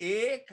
₹1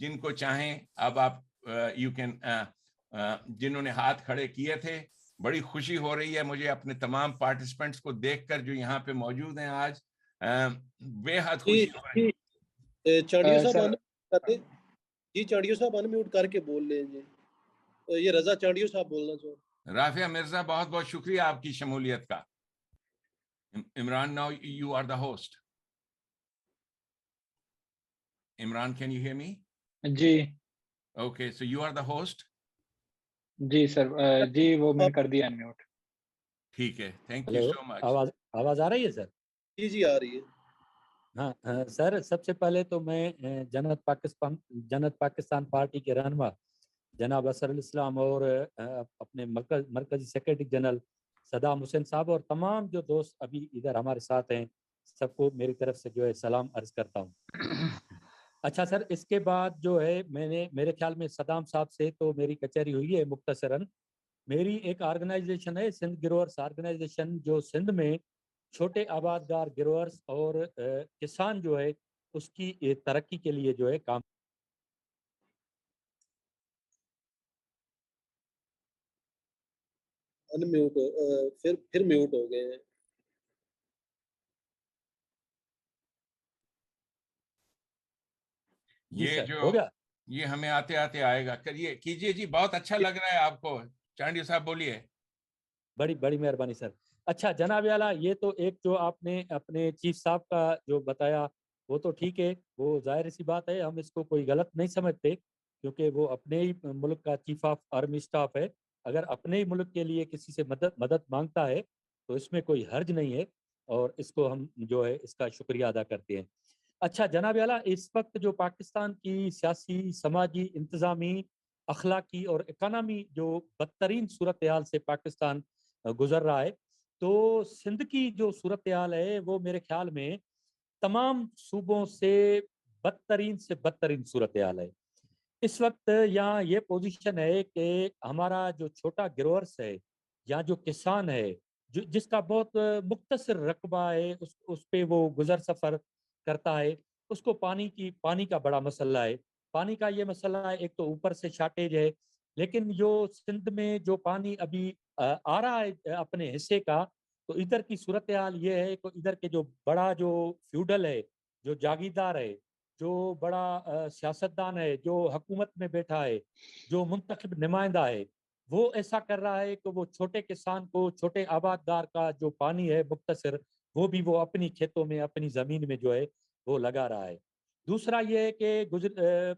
جن کو چاہیں اب آپ یو کین جنہوں نے ہاتھ کھڑے کیے تھے. بڑی خوشی ہو رہی ہے مجھے اپنے تمام پارٹیسپینٹس کو دیکھ کر جو یہاں پہ موجود ہیں آج. بے حد خوشی ہو رہی ہے. چانڈیو صاحب جی چانڈیو صاحب ان میوٹ کر کے بول لیں جی. یہ رضا چانڈیو صاحب بولنا چاہو. رافعہ مرزا بہت بہت شکریہ آپ کی شمولیت کا. Imran now you are the host. Imran, can you hear me? G. Okay, so you are the host. جی سر جی وہ میں نے کر دیا انمیوٹ. ٹھیک ہے, تھینک یو سو مچ. آواز آ رہی ہے سر؟ جی جی آ رہی ہے. ہاں سر, سب سے پہلے تو میں جنت پاکستان پارٹی کے رہنما جناب اسر الاسلام اور اپنے مرکزی سیکرٹری جنرل صدام حسین صاحب اور تمام جو دوست ابھی ادھر ہمارے ساتھ ہیں سب کو میری طرف سے جو ہے سلام عرض کرتا ہوں. اچھا سر, اس کے بعد جو ہے میں نے میرے خیال میں صدام صاحب سے تو میری کچہری ہوئی ہے مختصراً. میری ایک آرگنائزیشن ہے سندھ گروورس آرگنائزیشن, جو سندھ میں چھوٹے آبادگار گروورس اور کسان جو ہے اس کی ترقی کے لیے جو ہے کام. ان میوٹ پھر میوٹ ہو گئے ہیں. یہ جو ہو گیا, یہ ہمیں آتے آتے آئے گا. کریے کیجئے جی, بہت اچھا لگ رہا ہے آپ کو. چانڈیو صاحب بولیے. بڑی مہربانی سر. اچھا جناب اعلیٰ, یہ تو ایک جو آپ نے اپنے چیف صاحب کا جو بتایا وہ تو ٹھیک ہے, وہ ظاہر سی بات ہے, ہم اس کو کوئی غلط نہیں سمجھتے کیونکہ وہ اپنے ہی ملک کا چیف آف آرمی اسٹاف ہے. اگر اپنے ہی ملک کے لیے کسی سے مدد مانگتا ہے تو اس میں کوئی حرج نہیں ہے, اور اس کو ہم جو ہے اس کا شکریہ ادا کرتے ہیں. اچھا جناب اعلیٰ, اس وقت جو پاکستان کی سیاسی, سماجی, انتظامی, اخلاقی اور اکانومی جو بدترین صورتحال سے پاکستان گزر رہا ہے, تو سندھ کی جو صورتحال ہے وہ میرے خیال میں تمام صوبوں سے بدترین صورتحال ہے. اس وقت یہاں یہ پوزیشن ہے کہ ہمارا جو چھوٹا گروورس ہے یا جو کسان ہے, جس کا بہت مختصر رقبہ ہے, اس پہ وہ گزر سفر کرتا ہے, اس کو پانی کا بڑا مسئلہ ہے. پانی کا یہ مسئلہ ہے, ایک تو اوپر سے شارٹیج ہے, لیکن جو سندھ میں جو پانی ابھی آ رہا ہے اپنے حصے کا, تو ادھر کی صورتحال یہ ہے کہ ادھر کے جو بڑا جو فیوڈل ہے, جو جاگیردار ہے, جو بڑا سیاستدان ہے, جو حکومت میں بیٹھا ہے, جو منتخب نمائندہ ہے, وہ ایسا کر رہا ہے کہ وہ چھوٹے کسان کو, چھوٹے آبادگار کا جو پانی ہے مختصر, وہ بھی وہ اپنی کھیتوں میں, اپنی زمین میں جو ہے وہ لگا رہا ہے. دوسرا یہ ہے کہ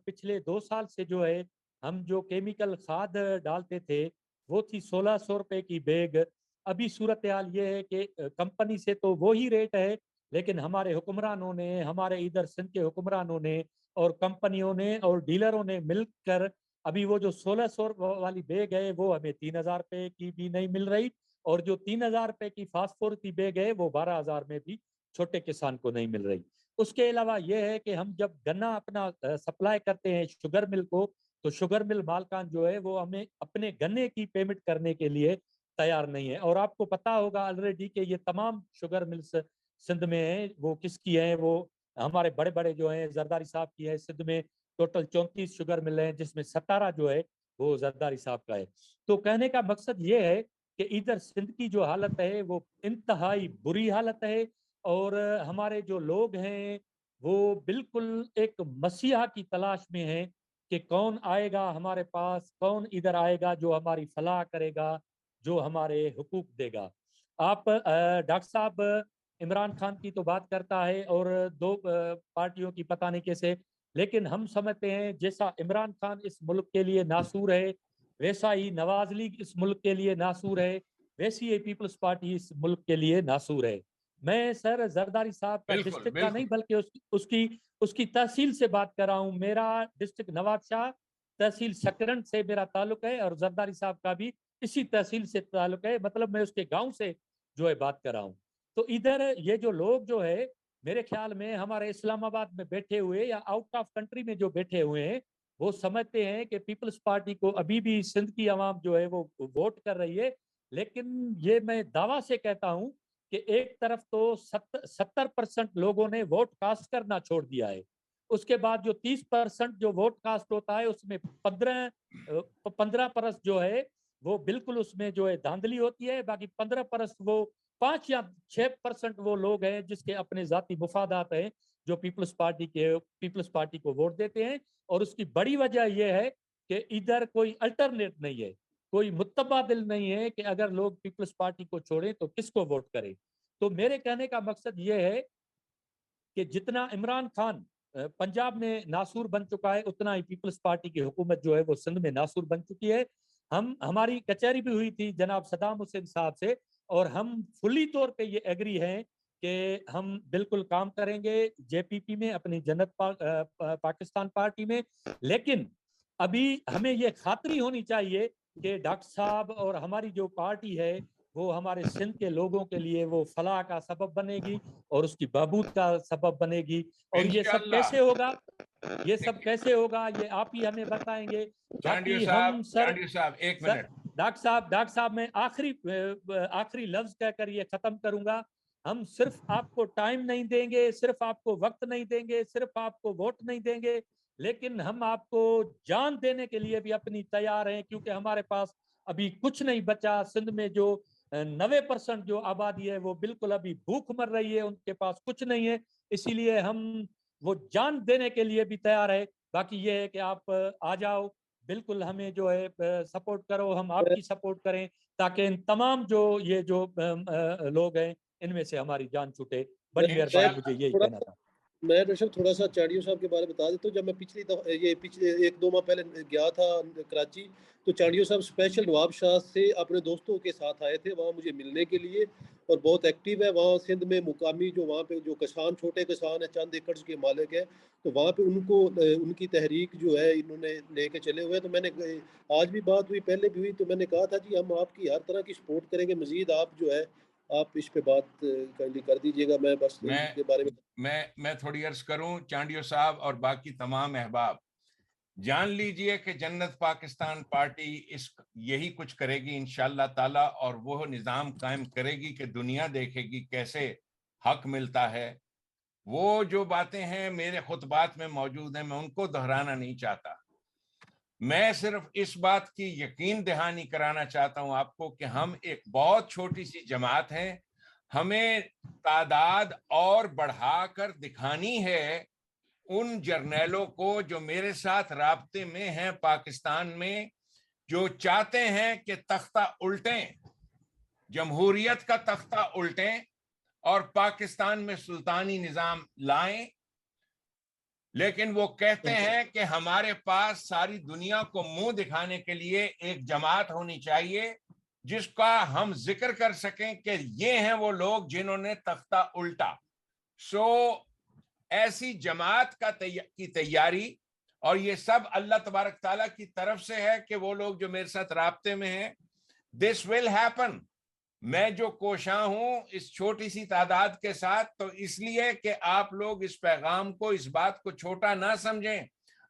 پچھلے 2 سال سے جو ہے ہم جو کیمیکل کھاد ڈالتے تھے وہ تھی 1600 روپے کی بیگ. ابھی صورتحال یہ ہے کہ کمپنی سے تو وہی ریٹ ہے, لیکن ہمارے حکمرانوں نے, ہمارے ادھر سندھ کے حکمرانوں نے اور کمپنیوں نے اور ڈیلروں نے مل کر ابھی وہ جو 1600 والی بیگ ہے وہ ہمیں 3000 روپے کی بھی نہیں مل رہی, اور جو 3000 روپے کی فاسفور کی بیگ ہے وہ 12000 میں بھی چھوٹے کسان کو نہیں مل رہی. اس کے علاوہ یہ ہے کہ ہم جب گنا اپنا سپلائی کرتے ہیں شوگر مل کو, تو شوگر مل مالکان جو ہے وہ ہمیں اپنے گنے کی پیمنٹ کرنے کے لیے تیار نہیں ہے. اور آپ کو پتا ہوگا آلریڈی کہ یہ تمام شوگر ملز سندھ میں ہیں, وہ کس کی ہیں, وہ ہمارے بڑے بڑے جو ہیں زرداری صاحب کی ہے. سندھ میں ٹوٹل 34 شوگر مل ہیں, جس میں 17 جو ہے وہ زرداری صاحب کا ہے. تو کہنے کا مقصد یہ ہے کہ ادھر سندھ کی جو حالت ہے وہ انتہائی بری حالت ہے, اور ہمارے جو لوگ ہیں وہ بالکل ایک مسیحا کی تلاش میں ہیں کہ کون آئے گا ہمارے پاس, کون ادھر آئے گا جو ہماری فلاح کرے گا, جو ہمارے حقوق دے گا. آپ ڈاکٹر صاحب عمران خان کی تو بات کرتا ہے اور 2 پارٹیوں کی پتہ نہیں کیسے, لیکن ہم سمجھتے ہیں جیسا عمران خان اس ملک کے لیے ناصور ہے, ویسا ہی نواز لیگ اس ملک کے لیے ناصور ہے, ویسی ہی پیپلز پارٹی اس ملک کے لیے ناصور ہے. میں سر زرداری صاحب کا ڈسٹرکٹ کا نہیں بلکہ اس کی تحصیل سے بات کر رہا ہوں. میرا ڈسٹرکٹ نواب شاہ تحصیل سکرنٹ سے میرا تعلق ہے, اور زرداری صاحب کا بھی اسی تحصیل سے تعلق ہے, مطلب میں اس کے گاؤں سے جو ہے بات کر رہا ہوں. تو ادھر یہ جو لوگ جو ہے میرے خیال میں ہمارے اسلام آباد میں بیٹھے ہوئے یا آؤٹ آف کنٹری میں جو بیٹھے ہوئے ہیں, وہ سمجھتے ہیں کہ پیپلز پارٹی کو ابھی بھی سندھ کی عوام جو ہے وہ ووٹ کر رہی ہے. لیکن یہ میں دعویٰ سے کہتا ہوں کہ ایک طرف تو 70% لوگوں نے ووٹ کاسٹ کرنا چھوڑ دیا ہے, اس کے بعد جو 30% جو ووٹ کاسٹ ہوتا ہے اس میں 15% جو ہے وہ بالکل اس میں جو ہے دھاندلی ہوتی ہے. باقی 15% وہ 5 یا 6% وہ لوگ ہیں جس کے اپنے ذاتی مفادات ہیں جو پیپلز پارٹی کو ووٹ دیتے ہیں. اور اس کی بڑی وجہ یہ ہے کہ ادھر کوئی الٹرنیٹ نہیں ہے, کوئی متبادل نہیں ہے کہ اگر لوگ پیپلز پارٹی کو چھوڑیں تو کس کو ووٹ کریں. تو میرے کہنے کا مقصد یہ ہے کہ جتنا عمران خان پنجاب میں ناسور بن چکا ہے اتنا ہی پیپلز پارٹی کی حکومت جو ہے وہ سندھ میں ناسور بن چکی ہے. ہماری کچہری بھی ہوئی تھی جناب صدام حسین صاحب سے, اور ہم فلی طور پہ یہ ایگری ہیں کہ ہم بالکل کام کریں گے جے پی پی میں, اپنی جنت پاکستان پارٹی میں. لیکن ابھی ہمیں یہ خاطری ہونی چاہیے کہ ڈاکٹر صاحب اور ہماری جو پارٹی ہے وہ ہمارے سندھ کے لوگوں کے لیے وہ فلاح کا سبب بنے گی اور اس کی بہبود کا سبب بنے گی. اور یہ سب انشاءاللہ. کیسے ہوگا, یہ سب کیسے ہوگا یہ آپ ہی ہمیں بتائیں گے. چانڈیو باقی صاحب, ہم سر چانڈیو صاحب ایک سر منٹ. ڈاکٹر صاحب میں آخری لفظ کہہ کر یہ ختم کروں گا. ہم صرف آپ کو ٹائم نہیں دیں گے, صرف آپ کو وقت نہیں دیں گے, صرف آپ کو ووٹ نہیں دیں گے, لیکن ہم آپ کو جان دینے کے لیے بھی اپنی تیار ہیں, کیونکہ ہمارے پاس ابھی کچھ نہیں بچا. سندھ میں جو 90% جو آبادی ہے وہ بالکل ابھی بھوک مر رہی ہے, ان کے پاس کچھ نہیں ہے. اسی لیے ہم وہ جان دینے کے لیے بھی تیار ہے. باقی یہ ہے کہ آپ آ جاؤ, بالکل ہمیں جو ہے سپورٹ کرو, ہم آپ کی سپورٹ کریں تاکہ ان تمام جو یہ جو لوگ ہیں ان میں سے ہماری جان چھوٹے. بڑی مہربانی, مجھے یہی کہنا تھا. میں ڈاکٹر تھوڑا سا چاڑیو صاحب کے بارے میں بتا دیتا ہوں. جب میں پچھلے 1-2 ماہ پہلے گیا تھا کراچی, تو چاڑیو صاحب اسپیشل نواب شاہ سے اپنے دوستوں کے ساتھ آئے تھے وہاں مجھے ملنے کے لیے, اور بہت ایکٹیو ہے وہاں سندھ میں. مقامی جو وہاں پہ جو کسان, چھوٹے کسان ہیں, چند ایکڑ کے مالک ہیں, تو وہاں پہ ان کی تحریک جو ہے انہوں نے لے کے چلے ہوئے. تو میں نے آج بھی بات ہوئی, پہلے بھی ہوئی, تو میں نے کہا تھا جی ہم آپ کی ہر طرح کی سپورٹ کریں گے. مزید آپ جو ہے آپ اس پہ بات کر دیجیے گا. میں بس اس کے بارے میں تھوڑی عرض کروں چانڈیو صاحب اور باقی تمام احباب, جان لیجئے کہ جنت پاکستان پارٹی یہی کچھ کرے گی انشاءاللہ تعالی, اور وہ نظام قائم کرے گی کہ دنیا دیکھے گی کیسے حق ملتا ہے. وہ جو باتیں ہیں میرے خطبات میں موجود ہیں, میں ان کو دہرانا نہیں چاہتا. میں صرف اس بات کی یقین دہانی کرانا چاہتا ہوں آپ کو کہ ہم ایک بہت چھوٹی سی جماعت ہیں. ہمیں تعداد اور بڑھا کر دکھانی ہے ان جرنیلوں کو جو میرے ساتھ رابطے میں ہیں پاکستان میں, جو چاہتے ہیں کہ تختہ الٹیں, جمہوریت کا تختہ الٹیں اور پاکستان میں سلطانی نظام لائیں. لیکن وہ کہتے ہیں کہ ہمارے پاس ساری دنیا کو منہ دکھانے کے لیے ایک جماعت ہونی چاہیے جس کا ہم ذکر کر سکیں کہ یہ ہیں وہ لوگ جنہوں نے تختہ الٹا. ایسی جماعت کی تیاری, اور یہ سب اللہ تبارک تعالیٰ کی طرف سے ہے کہ وہ لوگ جو میرے ساتھ رابطے میں ہیں, this will happen. میں جو کوشاں ہوں اس چھوٹی سی تعداد کے ساتھ, تو اس لیے کہ آپ لوگ اس پیغام کو, اس بات کو چھوٹا نہ سمجھیں.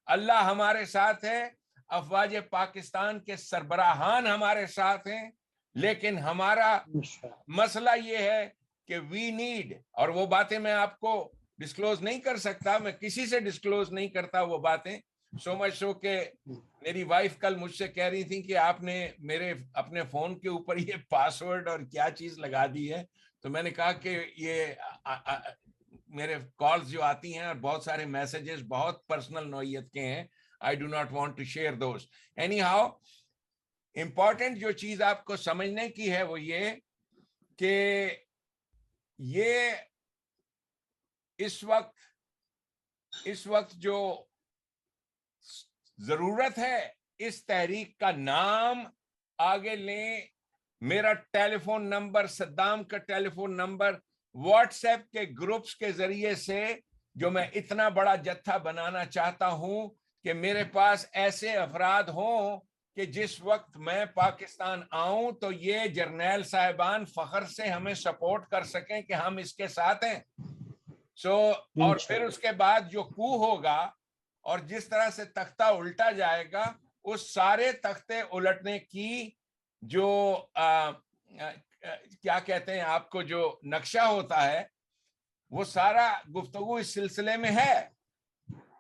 اللہ ہمارے ساتھ ہے, افواج پاکستان کے سربراہان ہمارے ساتھ ہیں, لیکن ہمارا مسئلہ یہ ہے کہ وی نیڈ, اور وہ باتیں میں آپ کو ڈسکلوز نہیں کر سکتا, میں کسی سے ڈسکلوز نہیں کرتا وہ باتیں. سو مچ سو کہ میری وائف کل مجھ سے کہہ رہی تھی کہ آپ نے میرے اپنے فون کے اوپر یہ پاسورڈ اور کیا چیز لگا دی ہے. تو میں نے کہا کہ یہ میرے کالز جو آتی ہیں اور بہت سارے میسیجز بہت پرسنل نوعیت کے ہیں, I do not want to share those. Anyhow, important جو چیز آپ کو سمجھنے کی ہے وہ یہ کہ یہ اس وقت جو ضرورت ہے اس تحریک کا نام آگے لیں. میرا ٹیلی فون نمبر, صدام کا ٹیلی فون نمبر, واٹس ایپ کے گروپس کے ذریعے سے جو میں اتنا بڑا جتھا بنانا چاہتا ہوں کہ میرے پاس ایسے افراد ہوں کہ جس وقت میں پاکستان آؤں تو یہ جرنیل صاحبان فخر سے ہمیں سپورٹ کر سکیں کہ ہم اس کے ساتھ ہیں. اور پھر اس کے بعد جو کو ہوگا اور جس طرح سے تختہ الٹا جائے گا, اس سارے تختے الٹنے کی جو کیا کہتے ہیں آپ کو جو نقشہ ہوتا ہے, وہ سارا گفتگو اس سلسلے میں ہے.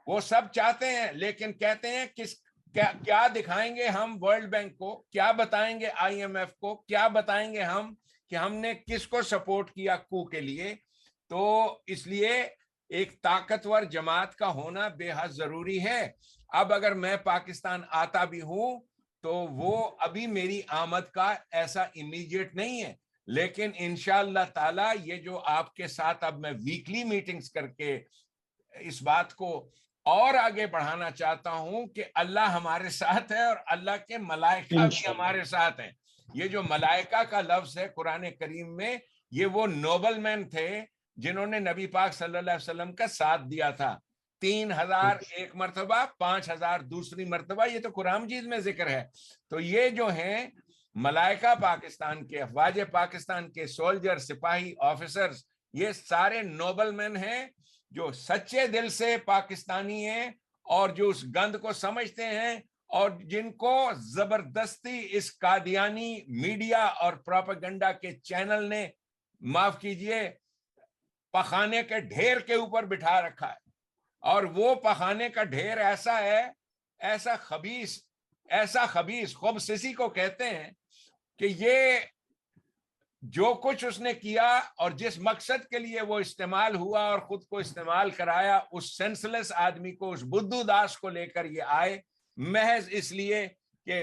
وہ سب چاہتے ہیں، لیکن کہتے ہیں کیا دکھائیں گے ہم ورلڈ بینک کو، کیا بتائیں گے IMF کو، کیا بتائیں گے ہم کہ ہم نے کس کو سپورٹ کیا کو کے لیے. تو اس لیے ایک طاقتور جماعت کا ہونا بے حد ضروری ہے. اب اگر میں پاکستان آتا بھی ہوں تو وہ ابھی میری آمد کا ایسا امیڈیٹ نہیں ہے، لیکن انشاءاللہ تعالی یہ جو آپ کے ساتھ اب میں ویکلی میٹنگز کر کے اس بات کو اور آگے بڑھانا چاہتا ہوں کہ اللہ ہمارے ساتھ ہے اور اللہ کے ملائکہ بھی ہمارے ساتھ ہیں. یہ جو ملائکہ کا لفظ ہے قرآن کریم میں، یہ وہ نوبل مین تھے جنہوں نے نبی پاک صلی اللہ علیہ وسلم کا ساتھ دیا تھا. 3000 ایک مرتبہ، 5000 دوسری مرتبہ، یہ تو قرآن مجید میں ذکر ہے. تو یہ جو ہیں ملائکہ پاکستان کے، افواج پاکستان کے سولجر، سپاہی، آفیسرز، یہ سارے نوبل مین ہیں جو سچے دل سے پاکستانی ہیں اور جو اس گند کو سمجھتے ہیں اور جن کو زبردستی اس قادیانی میڈیا اور پروپیگنڈا کے چینل نے، معاف کیجئے، پخانے کے ڈھیر کے اوپر بٹھا رکھا ہے. اور وہ پخانے کا ڈھیر ایسا ہے، ایسا خبیث خبثی کو کہتے ہیں کہ یہ جو کچھ اس نے کیا اور جس مقصد کے لیے وہ استعمال ہوا اور خود کو استعمال کرایا، اس سینسلیس آدمی کو، اس بدھو داس کو لے کر یہ آئے محض اس لیے کہ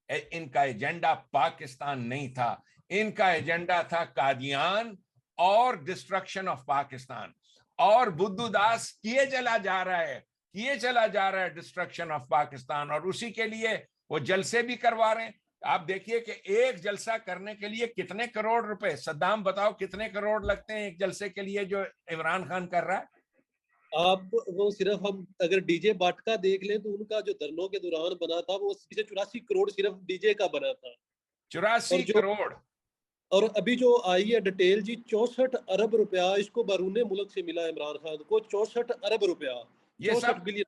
ان کا ایجنڈا پاکستان نہیں تھا، ان کا ایجنڈا تھا قادیان اور ڈسٹرکشن آف پاکستان. اور بدھو داس کیے چلا جا رہا ہے ڈسٹرکشن آف پاکستان، اور اسی کے لیے وہ جلسے بھی کروا رہے ہیں. آپ دیکھیے کہ ایک جلسہ کرنے کے لیے کتنے کروڑ روپے، صدام بتاؤ کتنے کروڑ لگتے ہیں ایک جلسے کے لیے جو عمران خان کر رہا ہے. آپ وہ صرف ہم اگر ڈی جے باٹکا دیکھ لیں تو ان کا جو دھرنوں کے دوران بنا تھا وہ 84 کروڑ صرف ڈی جے کا بنا تھا. 84 کروڑ. اور ابھی جو آئی ہے ڈیٹیل جی 64 ارب روپیہ اس کو بیرون ملک سے ملا عمران خان کو. 64 ارب روپیہ، یہ 64 سب بلین.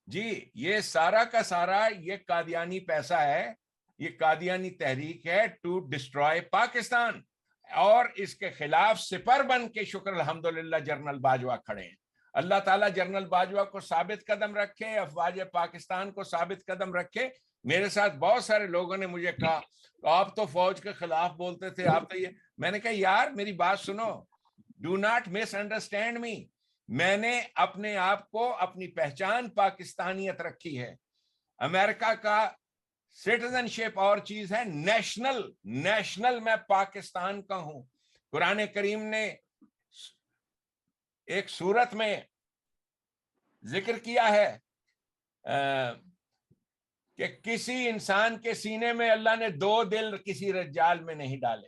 جی یہ سارا کا سارا یہ قادیانی پیسہ ہے، یہ قادیانی تحریک ہے ٹو ڈسٹرائے پاکستان. اور اس کے خلاف سپر بن کے شکر الحمدللہ جنرل باجوہ کھڑے ہیں. اللہ تعالیٰ جنرل باجوہ کو ثابت قدم رکھے، افواج پاکستان کو ثابت قدم رکھے. میرے ساتھ بہت سارے لوگوں نے مجھے کہا آپ تو فوج کے خلاف بولتے تھے، آپ تو یہ. میں نے کہا یار میری بات سنو، do not miss understand me. میں نے اپنے آپ کو، اپنی پہچان پاکستانیت رکھی ہے. امریکہ کا سٹیزن شپ اور چیز ہے، نیشنل میں پاکستان کا ہوں. قرآن کریم نے ایک سورت میں ذکر کیا ہے کہ کسی انسان کے سینے میں اللہ نے 2 دل کسی رجال میں نہیں ڈالے.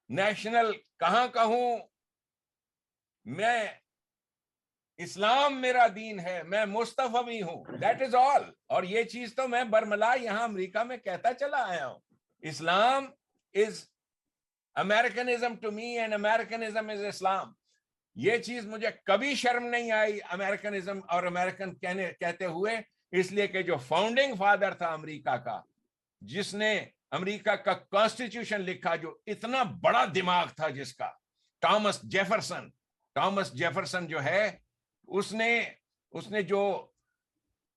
نیشنل کہاں کہوں میں، اسلام میرا دین ہے، میں مصطفی ہوں، دیٹ از آل. اور یہ چیز تو میں برملا یہاں امریکہ میں کہتا چلا آیا ہوں. اسلام از Americanism to me and Americanism is Islam. یہ چیز مجھے کبھی شرم نہیں آئی امریکنزم اور امریکن کہتے ہوئے، اس لیے کہ جو فاؤنڈنگ فادر تھا امریکہ کا، جس نے امریکہ کا کانسٹیٹیوشن لکھا، جو اتنا بڑا دماغ تھا جس کا، ٹامس جیفرسن جو ہے، اس نے جو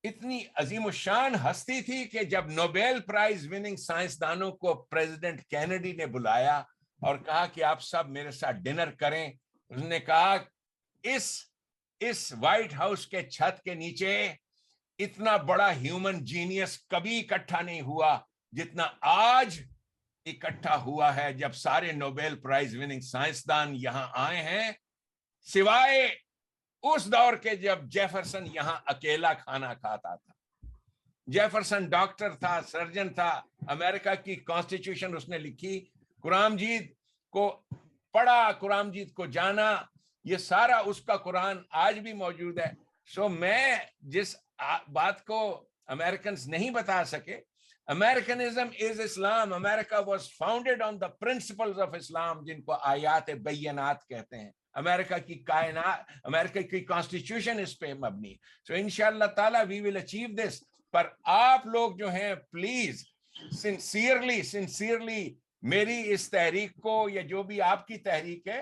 اتنی عظیم الشان ہستی تھی کہ جب نوبیل پرائز وننگ سائنسدانوں کو پریزیڈنٹ کینیڈی نے بلایا اور کہا کہ آپ سب میرے ساتھ ڈنر کریں، اس نے کہا اس وائٹ ہاؤس کے چھت کے نیچے اتنا بڑا ہیومن جینیس کبھی اکٹھا نہیں ہوا جتنا آج اکٹھا ہوا ہے جب سارے نوبیل پرائز وننگ سائنسدان یہاں آئے ہیں، سوائے اس دور کے جب جیفرسن یہاں اکیلا کھانا کھاتا تھا. جیفرسن ڈاکٹر تھا، سرجن تھا، امریکہ کی کانسٹیٹیوشن اس نے لکھی، قرآن مجید کو پڑھا، قرآن مجید کو جانا، یہ سارا اس کا قرآن آج بھی موجود ہے. سو میں جس بات کو امریکنز نہیں بتا سکے، Americanism is Islam. America was founded on the principles of Islam، جن کو آیات بینات کہتے ہیں. امریکہ کی کائنات، امریکہ کی کانسٹیٹیوشن اس پہ مبنی. سو انشاءاللہ تعالیٰ وی ول اچیو دس. پر آپ لوگ جو ہیں پلیز سنسیئرلی میری اس تحریک کو، یا جو بھی آپ کی تحریک ہے،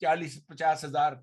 40-50,000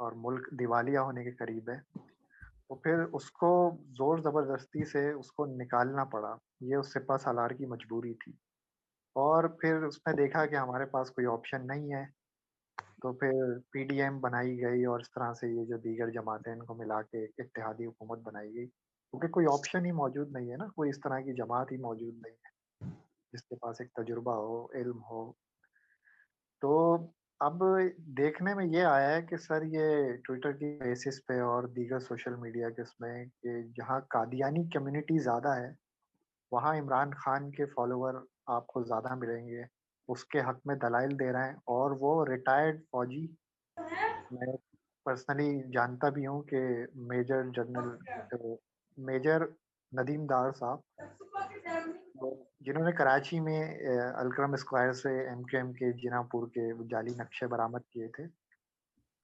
اور ملک دیوالیہ ہونے کے قریب ہے، تو پھر اس کو زور زبردستی سے اس کو نکالنا پڑا، یہ اس سپہ سالار کی مجبوری تھی۔ اور پھر اس نے دیکھا کہ ہمارے پاس کوئی آپشن نہیں ہے، تو پھر پی ڈی ایم بنائی گئی، اور اس طرح سے یہ جو دیگر جماعتیں ان کو ملا کے ایک اتحادی حکومت بنائی گئی، کیونکہ کوئی آپشن ہی موجود نہیں ہے نا، کوئی اس طرح کی جماعت ہی موجود نہیں ہے جس کے پاس ایک تجربہ ہو، علم ہو۔ تو اب دیکھنے میں یہ آیا ہے کہ سر یہ ٹویٹر کی بیسس پہ اور دیگر سوشل میڈیا کے اس میں کہ جہاں قادیانی کمیونٹی زیادہ ہے وہاں عمران خان کے فالوور آپ کو زیادہ ملیں گے، اس کے حق میں دلائل دے رہے ہیں، اور وہ ریٹائرڈ فوجی، میں پرسنلی جانتا بھی ہوں کہ میجر ندیم ڈار صاحب، جنہوں نے کراچی میں الکرم اسکوائر سے ایم کے جنا پور کے جعلی نقشے برآمد کیے تھے،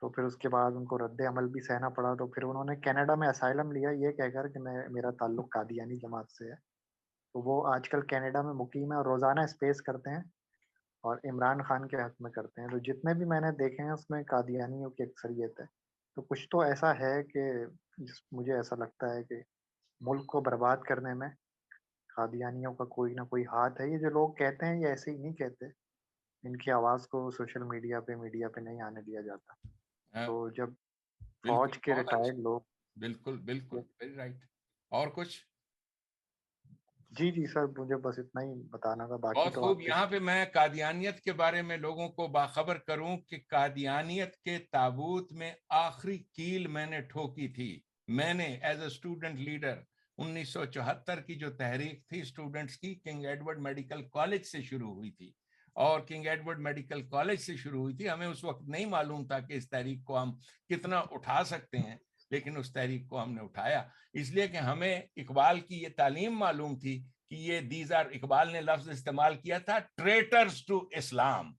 تو پھر اس کے بعد ان کو رد عمل بھی سہنا پڑا، تو پھر انہوں نے کینیڈا میں اسائلم لیا یہ کہہ کر کہ میرا تعلق قادیانی جماعت سے ہے، تو وہ آج کل کینیڈا میں مقیم ہے اور روزانہ اسپیس کرتے ہیں اور عمران خان کے حق میں کرتے ہیں۔ تو جتنے بھی میں نے دیکھے ہیں اس میں قادیانیوں کی اکثریت ہے، تو کچھ تو ایسا ہے کہ مجھے ایسا لگتا ہے کہ ملک کو برباد کرنے میں قادیانیوں کا کوئی نہ کوئی ہاتھ ہے۔ یہ جو لوگ کہتے ہیں یہ ایسے ہی نہیں کہتے، ان کی آواز کو سوشل میڈیا پہ نہیں آنے دیا جاتا، تو جب فوج کے ریٹائرڈ لوگ بالکل بالکل ویری رائٹ۔ اور کچھ؟ جی سر، مجھے بس اتنا ہی بتانا تھا، باقی بہت تو خوب۔ یہاں پہ میں قادیانیت کے بارے میں لوگوں کو باخبر کروں کہ قادیانیت کے تابوت میں آخری کیل میں نے ٹھوکی تھی۔ میں نے ایز اے اسٹوڈنٹ لیڈر 1974 کی جو تحریک تھی اسٹوڈنٹس کی، کنگ ایڈورڈ میڈیکل کالج سے شروع ہوئی تھی، اور کنگ ایڈورڈ میڈیکل کالج سے شروع ہوئی تھی۔ ہمیں اس وقت نہیں معلوم تھا کہ اس تحریک کو ہم کتنا اٹھا سکتے ہیں، لیکن اس تحریک کو ہم نے اٹھایا، اس لیے کہ ہمیں اقبال کی یہ تعلیم معلوم تھی کہ یہ اقبال نے لفظ استعمال کیا تھا ٹریٹرز ٹو اسلام،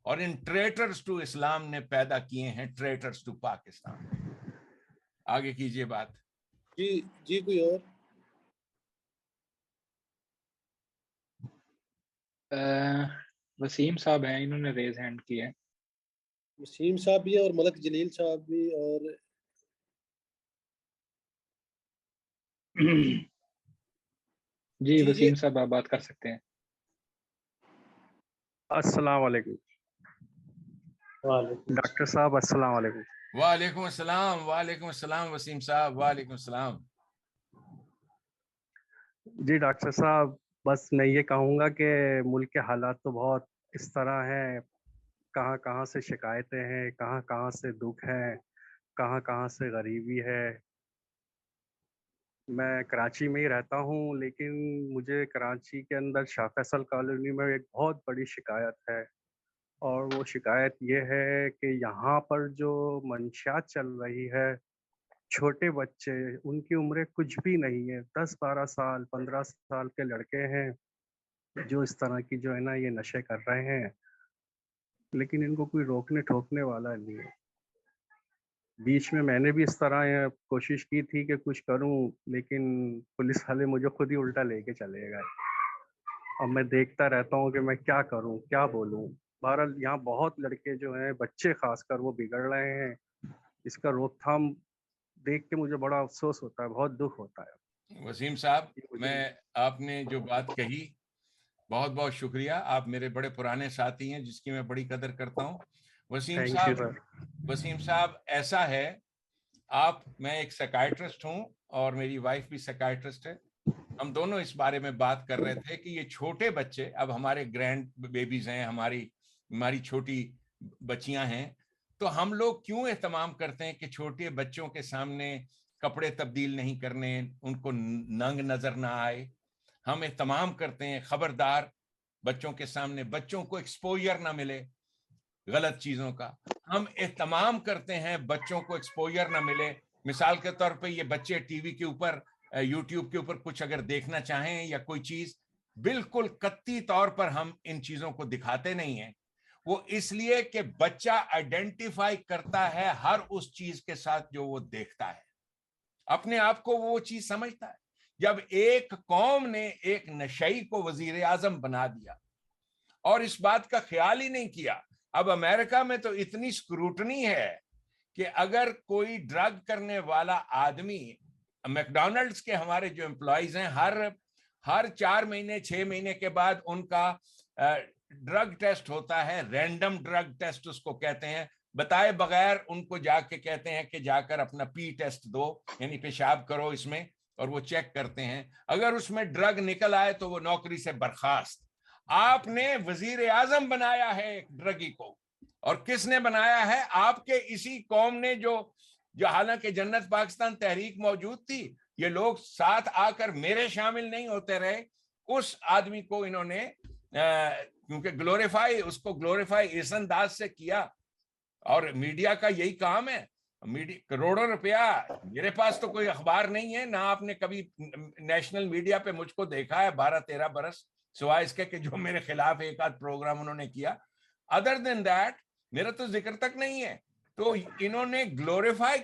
اور ان ٹریٹرز ٹو اسلام نے پیدا کیے ہیں ٹریٹرز ٹو پاکستان۔ آگے کیجئے بات۔ جی کوئی اور؟ وسیم صاحب ہیں، انہوں نے ریز ہینڈ کی ہے۔ وسیم صاحب بھی ہے اور ملک جلیل صاحب بھی، اور جی وسیم صاحب آپ بات کر سکتے ہیں۔ السلام علیکم ڈاکٹر صاحب، السلام علیکم۔ وعلیکم السلام۔ وعلیکم السلام وسیم صاحب، وعلیکم السلام۔ جی ڈاکٹر صاحب، بس میں یہ کہوں گا کہ ملک کے حالات تو بہت اس طرح ہیں، کہاں کہاں سے شکایتیں ہیں، کہاں کہاں سے دکھ ہے، کہاں کہاں سے غریبی ہے۔ میں کراچی میں ہی رہتا ہوں، لیکن مجھے کراچی کے اندر شاہ فیصل کالونی میں ایک بہت بڑی شکایت ہے، اور وہ شکایت یہ ہے کہ یہاں پر جو منشیات چل رہی ہے، چھوٹے بچے، ان کی عمریں کچھ بھی نہیں ہے، 10-12 سال 15 سال کے لڑکے ہیں جو اس طرح کی جو ہے نا یہ نشے کر رہے ہیں، لیکن ان کو کوئی روکنے ٹھوکنے والا نہیں ہے۔ بیچ میں نے بھی اس طرح کوشش کی تھی کہ کچھ کروں، لیکن پولیس والے مجھے خود ہی الٹا لے کے چلے گئے، اور میں دیکھتا رہتا ہوں کہ میں کیا کروں، کیا بولوں۔ بہرحال یہاں بہت لڑکے جو ہیں، بچے خاص کر، وہ بگڑ رہے ہیں، اس کا روک تھام دیکھ کے مجھے بڑا افسوس ہوتا ہے، بہت دکھ ہوتا ہے۔ وسیم صاحب، میں آپ نے جو بات کہی، بہت بہت شکریہ، آپ میرے بڑے پرانے ساتھی ہیں جس کی میں بڑی قدر کرتا ہوں۔ وسیم صاحب ایسا ہے، میں ایک سائیکائٹرسٹ ہوں اور میری وائف بھی سائیکائٹرسٹ ہے۔ ہم دونوں اس بارے میں بات کر رہے تھے کہ یہ چھوٹے بچے، اب ہمارے گرینڈ بیبیز ہیں، ہماری چھوٹی بچیاں ہیں، تو ہم لوگ کیوں اہتمام کرتے ہیں کہ چھوٹے بچوں کے سامنے کپڑے تبدیل نہیں کرنے، ان کو ننگ نظر نہ آئے۔ ہم اہتمام کرتے ہیں خبردار بچوں کے سامنے بچوں کو ایکسپوجر نہ ملے غلط چیزوں کا۔ ہم اہتمام کرتے ہیں بچوں کو ایکسپوجر نہ ملے، مثال کے طور پہ یہ بچے ٹی وی کے اوپر، یوٹیوب کے اوپر کچھ اگر دیکھنا چاہیں یا کوئی چیز، بالکل قطعی طور پر ہم ان چیزوں کو دکھاتے نہیں ہیں۔ وہ اس لیے کہ بچہ آئیڈینٹیفائی کرتا ہے ہر اس چیز کے ساتھ جو وہ دیکھتا ہے، اپنے آپ کو وہ چیز سمجھتا ہے۔ جب ایک قوم نے ایک نشئی کو وزیر اعظم بنا دیا اور اس بات کا خیال ہی نہیں کیا، اب امریکہ میں تو اتنی سکروٹنی ہے کہ اگر کوئی ڈرگ کرنے والا آدمی, میکڈونلڈس کے ہمارے جو امپلائیز ہیں ہر 4 مہینے 6 مہینے کے بعد ان کا ڈرگ ٹیسٹ ہوتا ہے, رینڈم ڈرگ ٹیسٹ اس کو کہتے ہیں, بتائے بغیر ان کو جا کے کہتے ہیں کہ جا کر اپنا پی ٹیسٹ دو, یعنی پیشاب کرو اس میں, اور وہ چیک کرتے ہیں. اگر اس میں ڈرگ نکل آئے تو وہ نوکری سے برخاست. آپ نے وزیر اعظم بنایا ہے ایک ڈرگی کو, اور کس نے بنایا ہے؟ آپ کے اسی قوم نے, جو حالانکہ جنت پاکستان تحریک موجود تھی, یہ لوگ ساتھ آ کر میرے شامل نہیں ہوتے رہے. اس آدمی کو انہوں نے کیونکہ گلوریفائی اس انداز سے کیا, اور میڈیا کا یہی کام ہے. کروڑوں روپیہ, میرے پاس تو کوئی اخبار نہیں ہے, نہ آپ نے کبھی نیشنل میڈیا پہ مجھ کو دیکھا ہے 12-13 برس, سوائے اس کے کہ جو میرے خلاف ایک آدھ پروگرام انہوں نے کیا. ادر دین دیٹ میرا تو ذکر تک نہیں ہے. تو انہوں نے گلوریفائی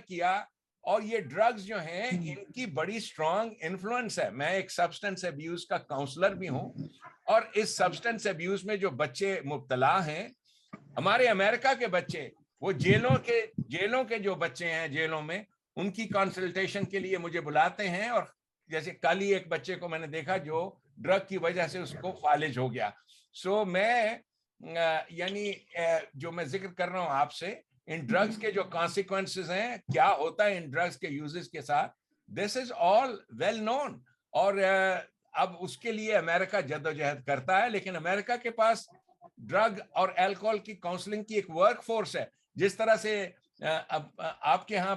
کیا, اور یہ ڈرگز جو ہیں ان کی بڑی اسٹرانگ انفلوئنس ہے. میں ایک سبسٹنس ابیوز کا کاؤنسلر بھی ہوں, اور اس سبسٹنس ابیوز میں جو بچے مبتلا ہیں, ہمارے امریکہ کے بچے, وہ جیلوں کے جو بچے ہیں جیلوں میں, ان کی کنسلٹیشن کے لیے مجھے بلاتے ہیں. اور جیسے کل ہی ایک بچے کو میں نے دیکھا جو ڈرگ کی وجہ سے اس کو فالج ہو گیا. سو میں یعنی جو میں ذکر کر رہا ہوں آپ سے, ان ڈرگز کے جو کانسیکوینسز ہیں, کیا ہوتا ہے ان ڈرگز کے یوزز کے ساتھ, دس از آل ویل نون. اور اب اس کے لیے امریکہ جدوجہد کرتا ہے, لیکن امریکہ کے پاس ڈرگ اور الکوہول کی کاؤنسلنگ کی ایک ورک فورس ہے. جس طرح سے آپ کے ہاں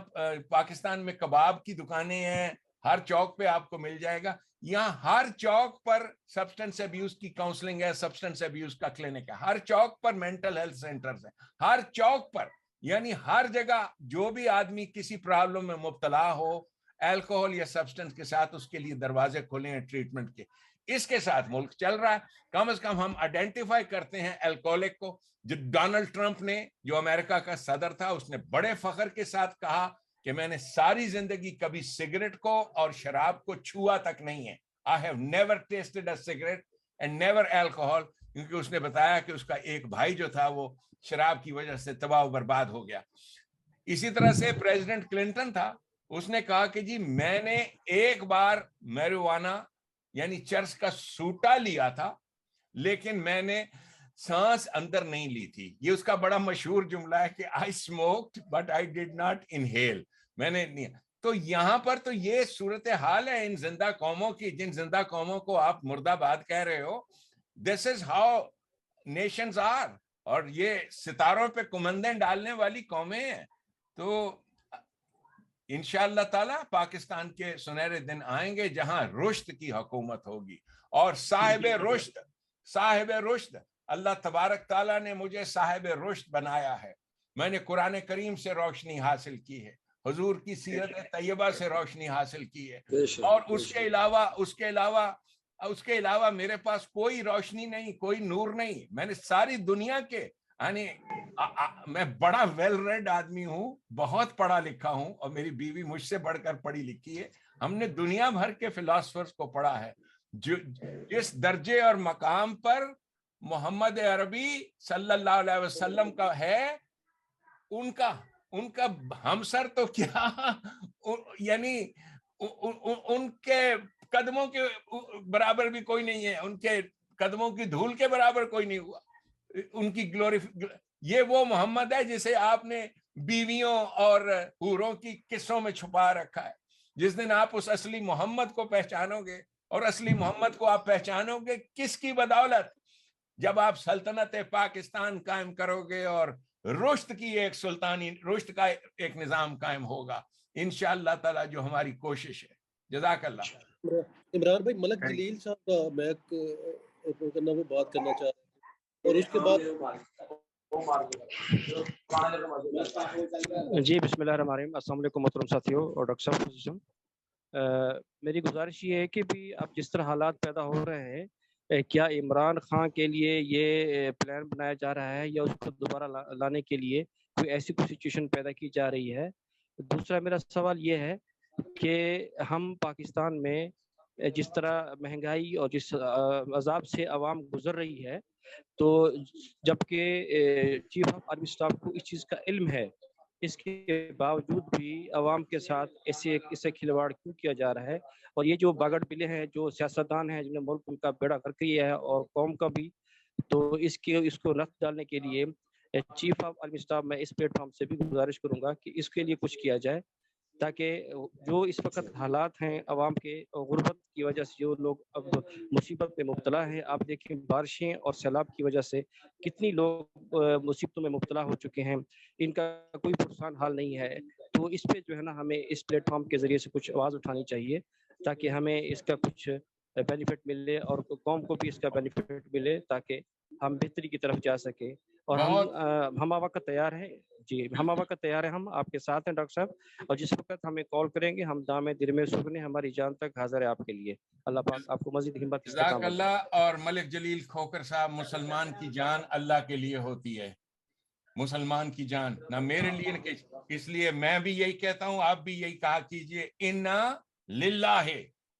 پاکستان میں کباب کی دکانیں ہیں, ہر چوک پہ آپ کو مل جائے گا, یہاں ہر چوک پر سبسٹنس ابیوز کی کاؤنسلنگ ہے, سبسٹنس ابیوز کا کلینک ہے, ہر چوک پر مینٹل ہیلتھ سینٹرز ہیں, ہر چوک پر. یعنی ہر جگہ جو بھی آدمی کسی پرابلم میں مبتلا ہو الکوہول یا سبسٹنس کے ساتھ, اس کے لیے دروازے کھلے ہیں ٹریٹمنٹ کے. اس کے ساتھ ملک چل رہا ہے. کم از کم ہم آئیڈینٹیفائی کرتے ہیں الکوہولک کو. جو ڈونلڈ ٹرمپ نے, جو امریکہ کا صدر تھا, اس نے بڑے فخر کے ساتھ کہا کہ میں نے ساری زندگی کبھی سگریٹ کو اور شراب کو چھوا تک نہیں ہے. I have never tasted a cigarette and never alcohol. کیونکہ اس نے بتایا کہ اس کا ایک بھائی جو تھا وہ شراب کی وجہ سے تباہ و برباد ہو گیا. اسی طرح سے پریزیڈنٹ کلنٹن تھا, اس نے کہا کہ جی میں نے ایک بار میریجوانا یعنی چرس کا سوٹا لیا تھا, لیکن میں نے سانس اندر نہیں لی تھی. یہ اس کا بڑا مشہور جملہ ہے کہ I smoked but I did not inhale. میں نے نہیں. تو یہاں پر تو یہ صورتحال ہے ان زندہ قوموں کی, جن زندہ قوموں کو آپ مردہ باد کہہ رہے ہو. This is how nations are. اور یہ ستاروں پہ کمندیں ڈالنے والی قومیں ہیں. تو انشاءاللہ تعالی پاکستان کے سنہرے دن آئیں گے جہاں رشد کی حکومت ہوگی, اور صاحب رشد اللہ تبارک تعالیٰ نے مجھے صاحب رشد بنایا ہے. میں نے قرآن کریم سے روشنی حاصل کی ہے, حضور کی سیرت طیبہ سے روشنی حاصل کی ہے, اور اس کے علاوہ میرے پاس کوئی روشنی نہیں, کوئی نور نہیں. میں نے ساری دنیا کے, یعنی میں بڑا ویل ریڈ آدمی ہوں, بہت پڑھا لکھا ہوں, اور میری بیوی مجھ سے بڑھ کر پڑھی لکھی ہے. ہم نے دنیا بھر کے فلاسفرز کو پڑھا ہے. جس درجے اور مقام پر محمد عربی صلی اللہ علیہ وسلم کا ہے, ان کا ہمسر تو کیا, یعنی ان کے قدموں کے برابر بھی کوئی نہیں ہے, ان کے قدموں کی دھول کے برابر کوئی نہیں ہوا. ان کی یہ وہ محمد ہے جسے آپ نے بیویوں اور حوروں کی قصوں میں چھپا رکھا ہے. جس دن آپ اس اصلی محمد کو پہچانو گے, اور اصلی محمد کو آپ پہچانو گے کس کی بدولت, جب آپ سلطنت پاکستان قائم کرو گے اور رشد کی ایک سلطانی رشد کا ایک نظام قائم ہوگا انشاءاللہ تعالی, جو ہماری کوشش ہے. جزاک اللہ. عمران بھائی, ملک جلیل صاحب کا میں وہ بات کرنا چاہ رہا ہوں, اور اس کے بعد جی بسم اللہ الرحمن الرحیم. السلام علیکم محترم ساتھیوں اور ڈاکٹر صاحب. میری گزارش یہ ہے کہ بھی اب جس طرح حالات پیدا ہو رہے ہیں, کیا عمران خان کے لیے یہ پلان بنایا جا رہا ہے یا اس کو دوبارہ لانے کے لیے کوئی ایسی کوئی سچویشن پیدا کی جا رہی ہے؟ دوسرا میرا سوال یہ ہے کہ ہم پاکستان میں جس طرح مہنگائی اور جس عذاب سے عوام گزر رہی ہے, تو جبکہ چیف آف آرمی اسٹاف کو اس چیز کا علم ہے اس کے باوجود بھی عوام کے ساتھ اسے کھلواڑ کیوں کیا جا رہا ہے؟ اور یہ جو باگڑ بلے ہیں، جو سیاستدان ہیں جنہوں نے ملک کا بیڑا غرق کیا ہے اور قوم کا بھی، تو اس کو نقد ڈالنے کے لیے چیف آف آرمی اسٹاف میں اس پلیٹ فارم سے بھی گزارش کروں گا کہ اس کے لیے کچھ کیا جائے، تاکہ جو اس وقت حالات ہیں عوام کے غربت کی وجہ سے جو لوگ اب مصیبت میں مبتلا ہیں، آپ دیکھیں بارشیں اور سیلاب کی وجہ سے کتنی لوگ مصیبتوں میں مبتلا ہو چکے ہیں، ان کا کوئی پرسان حال نہیں ہے۔ تو اس پہ جو ہے نا ہمیں اس پلیٹ فارم کے ذریعے سے کچھ آواز اٹھانی چاہیے، تاکہ ہمیں اس کا کچھ بینیفٹ ملے اور قوم کو بھی اس کا بینیفٹ ملے، تاکہ ہم بہتری کی طرف جا سکیں۔ اور ہم وقت تیار ہیں، جی ہم وقت تیار ہیں، ہم آپ کے ساتھ ہیں ڈاکٹر صاحب، اور جس وقت ہمیں کال کریں گے ہم دامے دیر میں سکنے ہماری جان تک حاضر ہے آپ کے لیے۔ اللہ پاک آپ کو مزید ہمت جزاک استقامت۔ اللہ۔ اور ملک جلیل کھوکر صاحب، مسلمان کی جان اللہ کے لیے ہوتی ہے، مسلمان کی جان نہ میرے لیے، اس لیے میں بھی یہی کہتا ہوں، آپ بھی یہی کہا کیجئے، انا للہ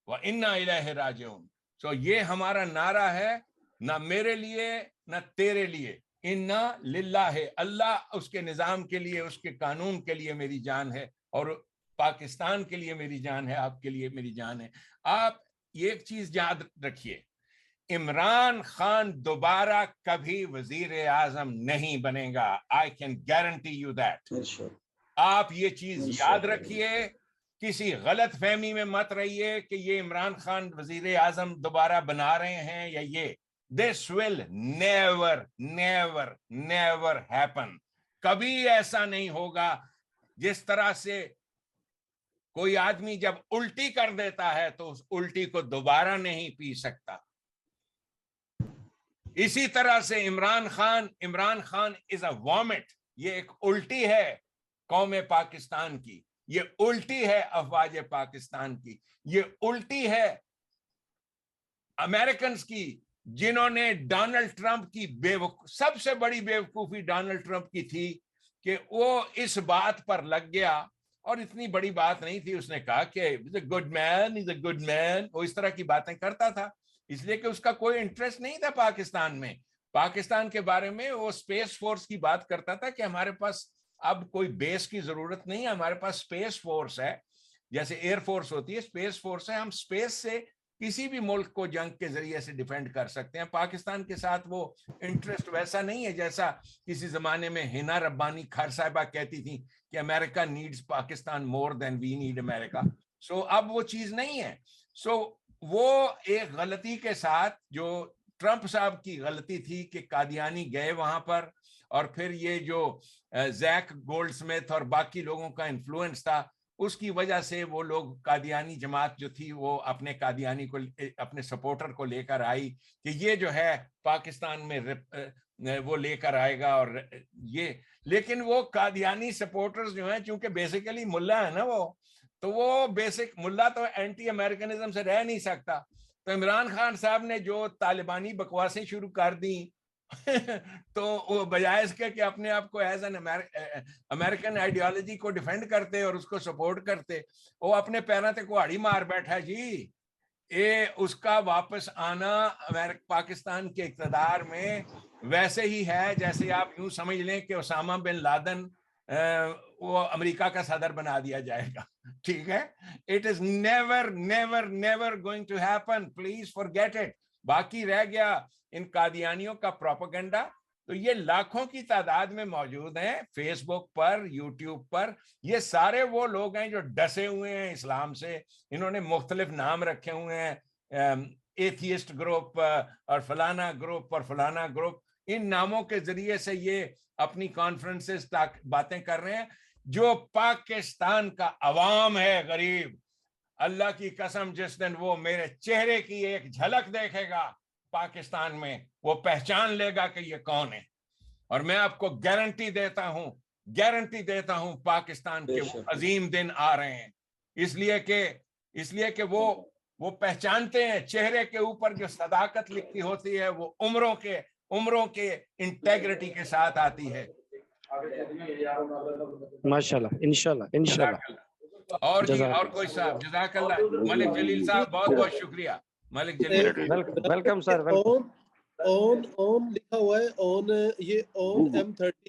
و انا الیہ راجعون۔ سو یہ ہمارا نعرہ ہے، نہ میرے لیے نہ تیرے لیے، انا للہ، اللہ اس کے نظام کے لیے، اس کے قانون کے لیے میری جان ہے، اور پاکستان کے لیے میری جان ہے، آپ کے لیے میری جان ہے۔ آپ یہ ایک چیز یاد رکھیے، عمران خان دوبارہ کبھی وزیر اعظم نہیں بنے گا، I can guarantee you that۔ آپ یہ چیز یاد رکھیے، کسی غلط فہمی میں مت رہیے کہ یہ عمران خان وزیر اعظم دوبارہ بنا رہے ہیں یا یہ، this will never never never happen۔ کبھی ایسا نہیں ہوگا۔ جس طرح سے کوئی آدمی جب الٹی کر دیتا ہے تو اس الٹی کو دوبارہ نہیں پی سکتا، اسی طرح سے عمران خان از اے وامٹ، یہ ایک الٹی ہے قوم پاکستان کی، یہ الٹی ہے افواج پاکستان کی، یہ الٹی ہے امریکنز کی، جنہوں نے ڈونلڈ ٹرمپ کی سب سے بڑی بیوقوفی ڈونلڈ ٹرمپ کی تھی کہ وہ اس بات پر لگ گیا، اور اتنی بڑی بات نہیں تھی، اس نے کہا کہ گڈ مین، وہ اس طرح کی باتیں کرتا تھا، اس لیے کہ اس کا کوئی انٹرسٹ نہیں تھا پاکستان میں، پاکستان کے بارے میں وہ اسپیس فورس کی بات کرتا تھا کہ ہمارے پاس اب کوئی بیس کی ضرورت نہیں ہے، ہمارے پاس اسپیس فورس ہے، جیسے ایئر فورس ہوتی ہے، اسپیس فورس ہے، ہم اسپیس سے کسی بھی ملک کو جنگ کے ذریعے سے ڈیفینڈ کر سکتے ہیں۔ پاکستان کے ساتھ وہ انٹرسٹ ویسا نہیں ہے جیسا کسی زمانے میں ہنا ربانی کھر صاحبہ کہتی تھیں کہ America needs Pakistan more than we need America. So اب وہ چیز نہیں ہے۔ سو وہ ایک غلطی کے ساتھ، جو ٹرمپ صاحب کی غلطی تھی کہ قادیانی گئے وہاں پر، اور پھر یہ جو زیک گولڈ سمتھ اور باقی لوگوں کا انفلوئنس تھا، اس کی وجہ سے وہ لوگ قادیانی جماعت جو تھی وہ اپنے قادیانی کو، اپنے سپورٹر کو لے کر آئی کہ یہ جو ہے پاکستان میں وہ لے کر آئے گا، اور یہ، لیکن وہ قادیانی سپورٹرز جو ہیں چونکہ بیسیکلی ملا ہے نا وہ بیسک ملا تو اینٹی امریکنزم سے رہ نہیں سکتا، تو عمران خان صاحب نے جو طالبانی بکواسیں شروع کر دیں تو وہ بجائے اس کے کہ اپنے آپ کو ایز این امریکن آئیڈیالوجی کو ڈیفینڈ کرتے اور اس کو سپورٹ کرتے، وہ اپنے پیروں تے کہاڑی مار بیٹھا جی۔ اس کا واپس آنا پاکستان کے اقتدار میں ویسے ہی ہے جیسے آپ یوں سمجھ لیں کہ اسامہ بن لادن وہ امریکہ کا صدر بنا دیا جائے گا، ٹھیک ہے؟ It is never never never going to happen, please forget it. باقی رہ گیا ان قادیانیوں کا پروپیگنڈا، تو یہ لاکھوں کی تعداد میں موجود ہیں فیس بک پر، یوٹیوب پر، یہ سارے وہ لوگ ہیں جو ڈسے ہوئے ہیں اسلام سے، انہوں نے مختلف نام رکھے ہوئے ہیں، ایتھیسٹ گروپ اور فلانا گروپ اور فلانا گروپ، ان ناموں کے ذریعے سے یہ اپنی کانفرنسز باتیں کر رہے ہیں۔ جو پاکستان کا عوام ہے غریب، اللہ کی قسم جس دن وہ میرے چہرے کی ایک جھلک دیکھے گا پاکستان میں، وہ پہچان لے گا کہ یہ کون ہے، اور میں آپ کو گارنٹی دیتا ہوں پاکستان کے وہ عظیم دن آ رہے ہیں، اس لیے کہ وہ پہچانتے ہیں چہرے کے اوپر جو صداقت لکھی ہوتی ہے وہ عمروں کے انٹیگریٹی کے ساتھ آتی ہے۔ ماشاءاللہ، انشاءاللہ۔ اور جی اور کوئی صاحب؟ جزاک اللہ ملک جلیل صاحب، بہت بہت شکریہ ملک جلیل۔ Welcome sir. اون لکھا ہوا ہے، اون، یہ اون M30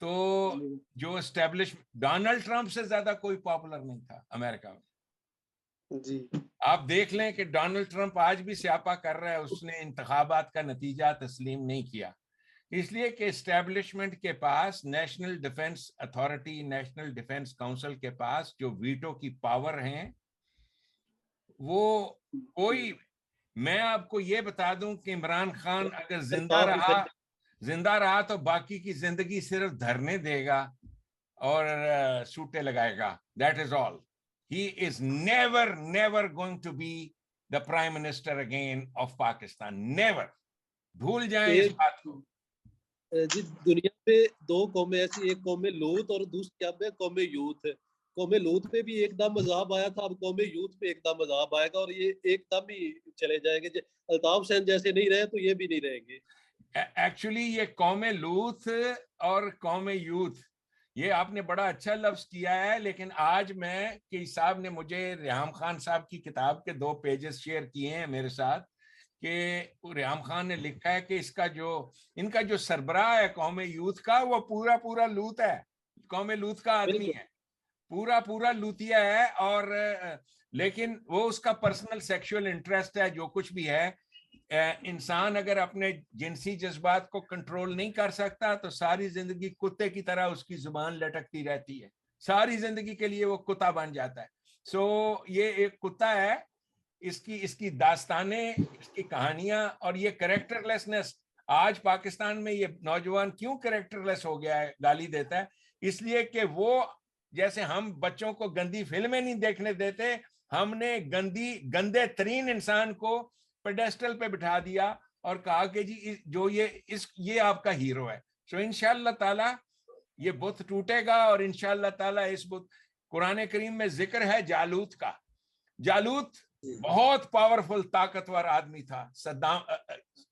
تو جو اسٹیبلش ڈونلڈ ٹرمپ سے زیادہ کوئی پاپولر نہیں تھا امریکہ میں. جی آپ دیکھ لیں کہ ڈونلڈ ٹرمپ آج بھی سیاپا کر رہا ہے, اس نے انتخابات کا نتیجہ تسلیم نہیں کیا, اس لیے کہ اسٹیبلشمنٹ کے پاس, national defence authority, national defence council کے پاس جو ویٹو کی پاور ہیں وہ کوئی, میں آپ کو یہ بتا دوں کہ عمران خان اگر زندہ رہا تو باقی کی زندگی صرف دھرنے دے گا اور سوٹے لگائے گا. That is all. He is never going to be the prime minister again of Pakistan. Never. بھول جائیں اس بات کو. جی دنیا میں دو قومیں ایسی, ایک قوم لوط اور دوسری اب ہے قوم یوتھ. قوم لوط پہ بھی ایک دم عذاب آیا تھا, اب قوم یوتھ پہ ایک دم عذاب آئے گا, اور یہ ایک دم ہی چلے جائیں گے. الطاف حسین جیسے نہیں رہے تو یہ بھی نہیں رہیں گے. ایکچولی یہ قوم لوط اور قوم یوتھ, یہ آپ نے بڑا اچھا لفظ کیا ہے, لیکن آج میں کہ صاحب نے مجھے ریحام خان صاحب کی کتاب کے 2 پیجز شیئر کیے ہیں میرے ساتھ, کہ ریحام خان نے لکھا ہے کہ ان کا جو سربراہ ہے قوم یوتھ کا, وہ پورا لوط ہے, قوم لوط کا آدمی ہے, پورا لوتیا ہے, اور لیکن وہ اس کا پرسنل سیکشول انٹرسٹ ہے. جو کچھ بھی ہے, انسان اگر اپنے جنسی جذبات کو کنٹرول نہیں کر سکتا تو ساری زندگی کتے کی طرح اس کی زبان لٹکتی رہتی ہے, ساری زندگی کے لیے وہ کتا بن جاتا ہے. سو یہ ایک کتا ہے, اس کی داستانیں, اس کی کہانیاں, اور یہ کریکٹر لیسنس. آج پاکستان میں یہ نوجوان کیوں کریکٹر لیس ہو گیا ہے, گالی دیتا ہے, اس لیے کہ وہ جیسے ہم بچوں کو گندی فلمیں نہیں دیکھنے دیتے, ہم نے گندے ترین انسان کو پیڈسٹل پہ بٹھا دیا اور کہا کہ جی جو یہ آپ کا ہیرو ہے. سو انشاءاللہ تعالی یہ بت ٹوٹے گا, اور انشاءاللہ تعالی اس بت, قرآن کریم میں ذکر ہے جالوت کا. جالوت بہت پاورفل طاقتور آدمی تھا. صدام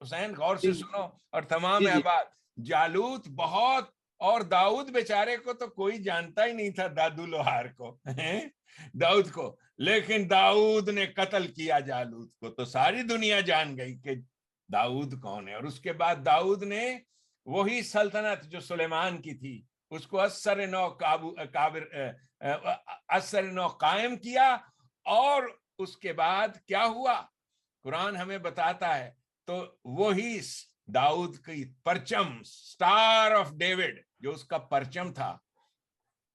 حسین غور سے سنو اور تمام احباب, جالوت بہت, اور داؤد بیچارے کو تو کوئی جانتا ہی نہیں تھا, دادو لوہار کو, داؤد کو, لیکن داؤد نے قتل کیا جالوت کو, تو ساری دنیا جان گئی کہ داؤد کون ہے. اور اس کے بعد داؤد نے وہی سلطنت جو سلیمان کی تھی اس کو اثر نو قائم کیا, اور اس کے بعد کیا ہوا قرآن ہمیں بتاتا ہے. تو وہی داؤد کی پرچم, سٹار آف ڈیوڈ, جو اس کا پرچم تھا,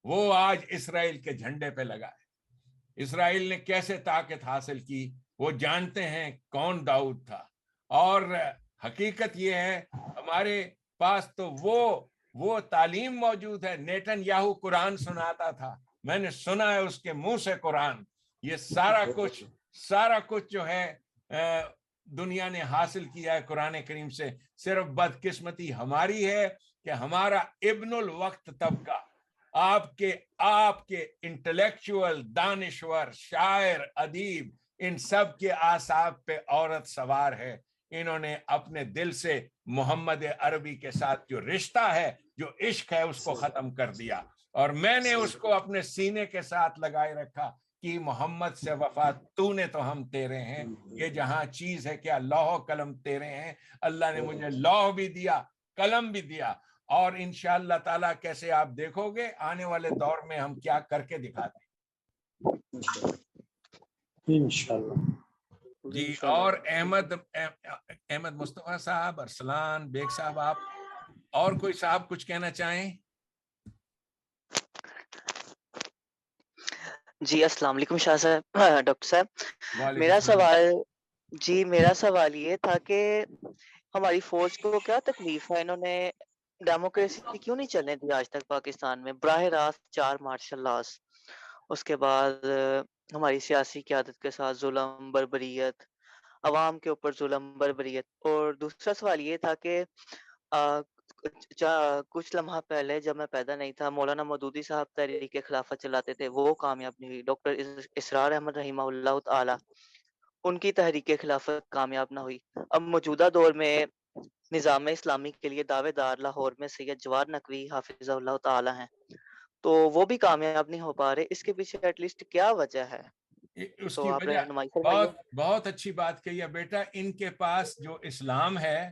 وہ آج اسرائیل کے جھنڈے پہ لگا ہے. اسرائیل نے کیسے طاقت حاصل کی وہ جانتے ہیں کون داؤد تھا. اور حقیقت یہ ہے ہمارے پاس تو وہ تعلیم موجود ہے. نیتن یاہو قرآن سناتا تھا, میں نے سنا ہے اس کے منہ سے قرآن. یہ سارا کچھ جو ہے دنیا نے حاصل کیا ہے قرآن کریم سے. صرف بدقسمتی ہماری ہے کہ ہمارا ابن الوقت طبقہ, آپ کے انٹلیکچوئل, دانشور, شاعر, ادیب, ان سب کے اعصاب پہ عورت سوار ہے. انہوں نے اپنے دل سے محمد عربی کے ساتھ جو رشتہ ہے, جو عشق ہے, اس کو ختم کر دیا, اور میں نے اس کو اپنے سینے کے ساتھ لگائے رکھا کہ محمد سے وفا تو نے تو ہم تیرے ہیں. یہ جہاں چیز ہے کیا لوح و قلم تیرے ہیں. اللہ نے مجھے لوح بھی دیا, قلم بھی دیا, اور انشاءاللہ تعالیٰ کیسے آپ دیکھو گے آنے والے دور میں ہم کیا کر کے دکھاتے ہیں انشاءاللہ. جی. اور احمد مصطفیٰ صاحب, ارسلان بیگ صاحب, آپ اور کوئی صاحب کچھ کہنا چاہیں؟ جی السلام علیکم شاہ صاحب, ڈاکٹر صاحب. میرا سوال یہ تھا کہ ہماری فوج کو کیا تکلیف ہے, انہوں نے ڈیموکریسی کیوں نہیں چلنے دی آج تک پاکستان میں؟ براہ راست 4 مارشل لاس, اس کے بعد ہماری سیاسی قیادت کے ساتھ ظلم, بربریت, عوام کے اوپر ظلم, بربریت. اور دوسرا سوال یہ تھا کہ کچھ لمحہ پہلے جب میں پیدا نہیں تھا, مولانا مودودی صاحب تحریک خلافت چلاتے تھے, وہ کامیاب نہیں ہوئی. ڈاکٹر اسرار احمد رحمہ اللہ تعالی, ان کی تحریک خلافت کامیاب نہ ہوئی. اب موجودہ دور میں نظام اسلامی کے لیے دعوے دار لاہور میں سید جواد نقوی حافظ اللہ تعالی ہیں, تو وہ بھی کامیاب نہیں ہو پا رہے. اس کے پیچھے ایٹ لیسٹ کیا وجہ ہے؟ اس کی وجہ بہت اچھی بات کہی ہے بیٹا. ان کے پاس جو اسلام ہے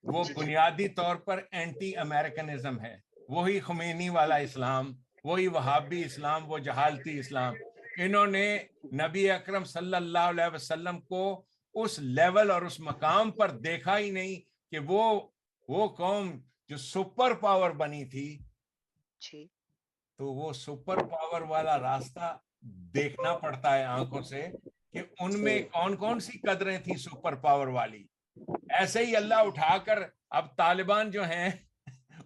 وہ بنیادی طور پر اینٹی امریکنزم ہے. وہی خمینی والا اسلام, وہی وہابی اسلام, وہ جہالتی اسلام. انہوں نے نبی اکرم صلی اللہ علیہ وسلم کو اس لیول اور اس مقام پر دیکھا ہی نہیں کہ وہ قوم جو سپر پاور بنی تھی, تو وہ سپر پاور والا راستہ دیکھنا پڑتا ہے آنکھوں سے کہ ان میں کون کون سی قدریں تھیں سپر پاور والی. ایسے ہی اللہ اٹھا کر اب طالبان جو ہیں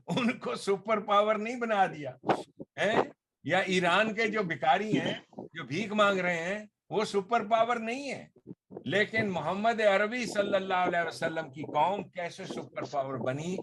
ان کو سپر پاور نہیں بنا دیا, یا ایران کے جو بھکاری ہیں جو بھیک مانگ رہے ہیں وہ سپر پاور نہیں ہے. لیکن محمد عربی صلی اللہ علیہ وسلم کی قوم کیسے سپر پاور بنی؟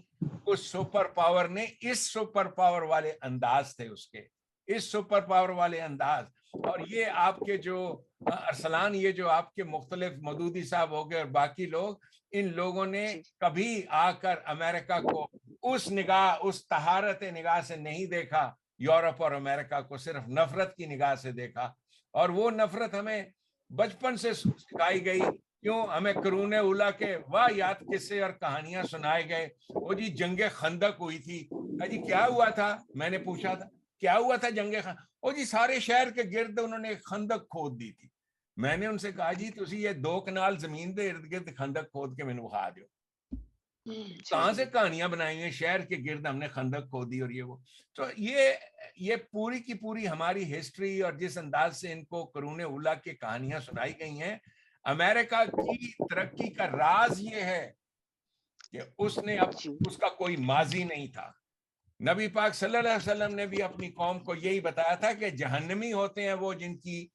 اس سپر پاور نے اس سپر پاور والے انداز تھے اس کے, اس سپر پاور والے انداز. اور یہ آپ کے جو ارسلان, یہ جو آپ کے مختلف مودودی صاحب ہو گئے اور باقی لوگ, ان لوگوں نے کبھی آ کر امریکہ کو اس نگاہ, اس طہارت نگاہ سے نہیں دیکھا. یورپ اور امریکہ کو صرف نفرت کی نگاہ سے دیکھا, اور وہ نفرت ہمیں بچپن سے سکھائی گئی. کیوں؟ ہمیں قرون اولا کے واہیات قصے اور کہانیاں سنائے گئے. وہ جی جنگ خندق ہوئی تھی, جی کیا ہوا تھا؟ میں نے پوچھا تھا کیا ہوا تھا جنگ خندق؟ وہ جی سارے شہر کے گرد انہوں نے خندق کھود دی تھی. میں نے ان سے کہا جی تسی یہ 2 کنال زمین دے ارد گرد خندق کھود کے میں نے بخا دیو, کہاں سے کہانیاں بنائی ہیں شہر کے گرد ہم نے خندق کھودی اور یہ وہ. تو یہ پوری کی پوری ہماری ہسٹری اور جس انداز سے ان کو قرون اولا کی کہانیاں سنائی گئی ہیں. امریکہ کی ترقی کا راز یہ ہے کہ اس نے اب اس کا کوئی ماضی نہیں تھا. نبی پاک صلی اللہ علیہ وسلم نے بھی اپنی قوم کو یہی بتایا تھا کہ جہنمی ہوتے ہیں وہ جن کی,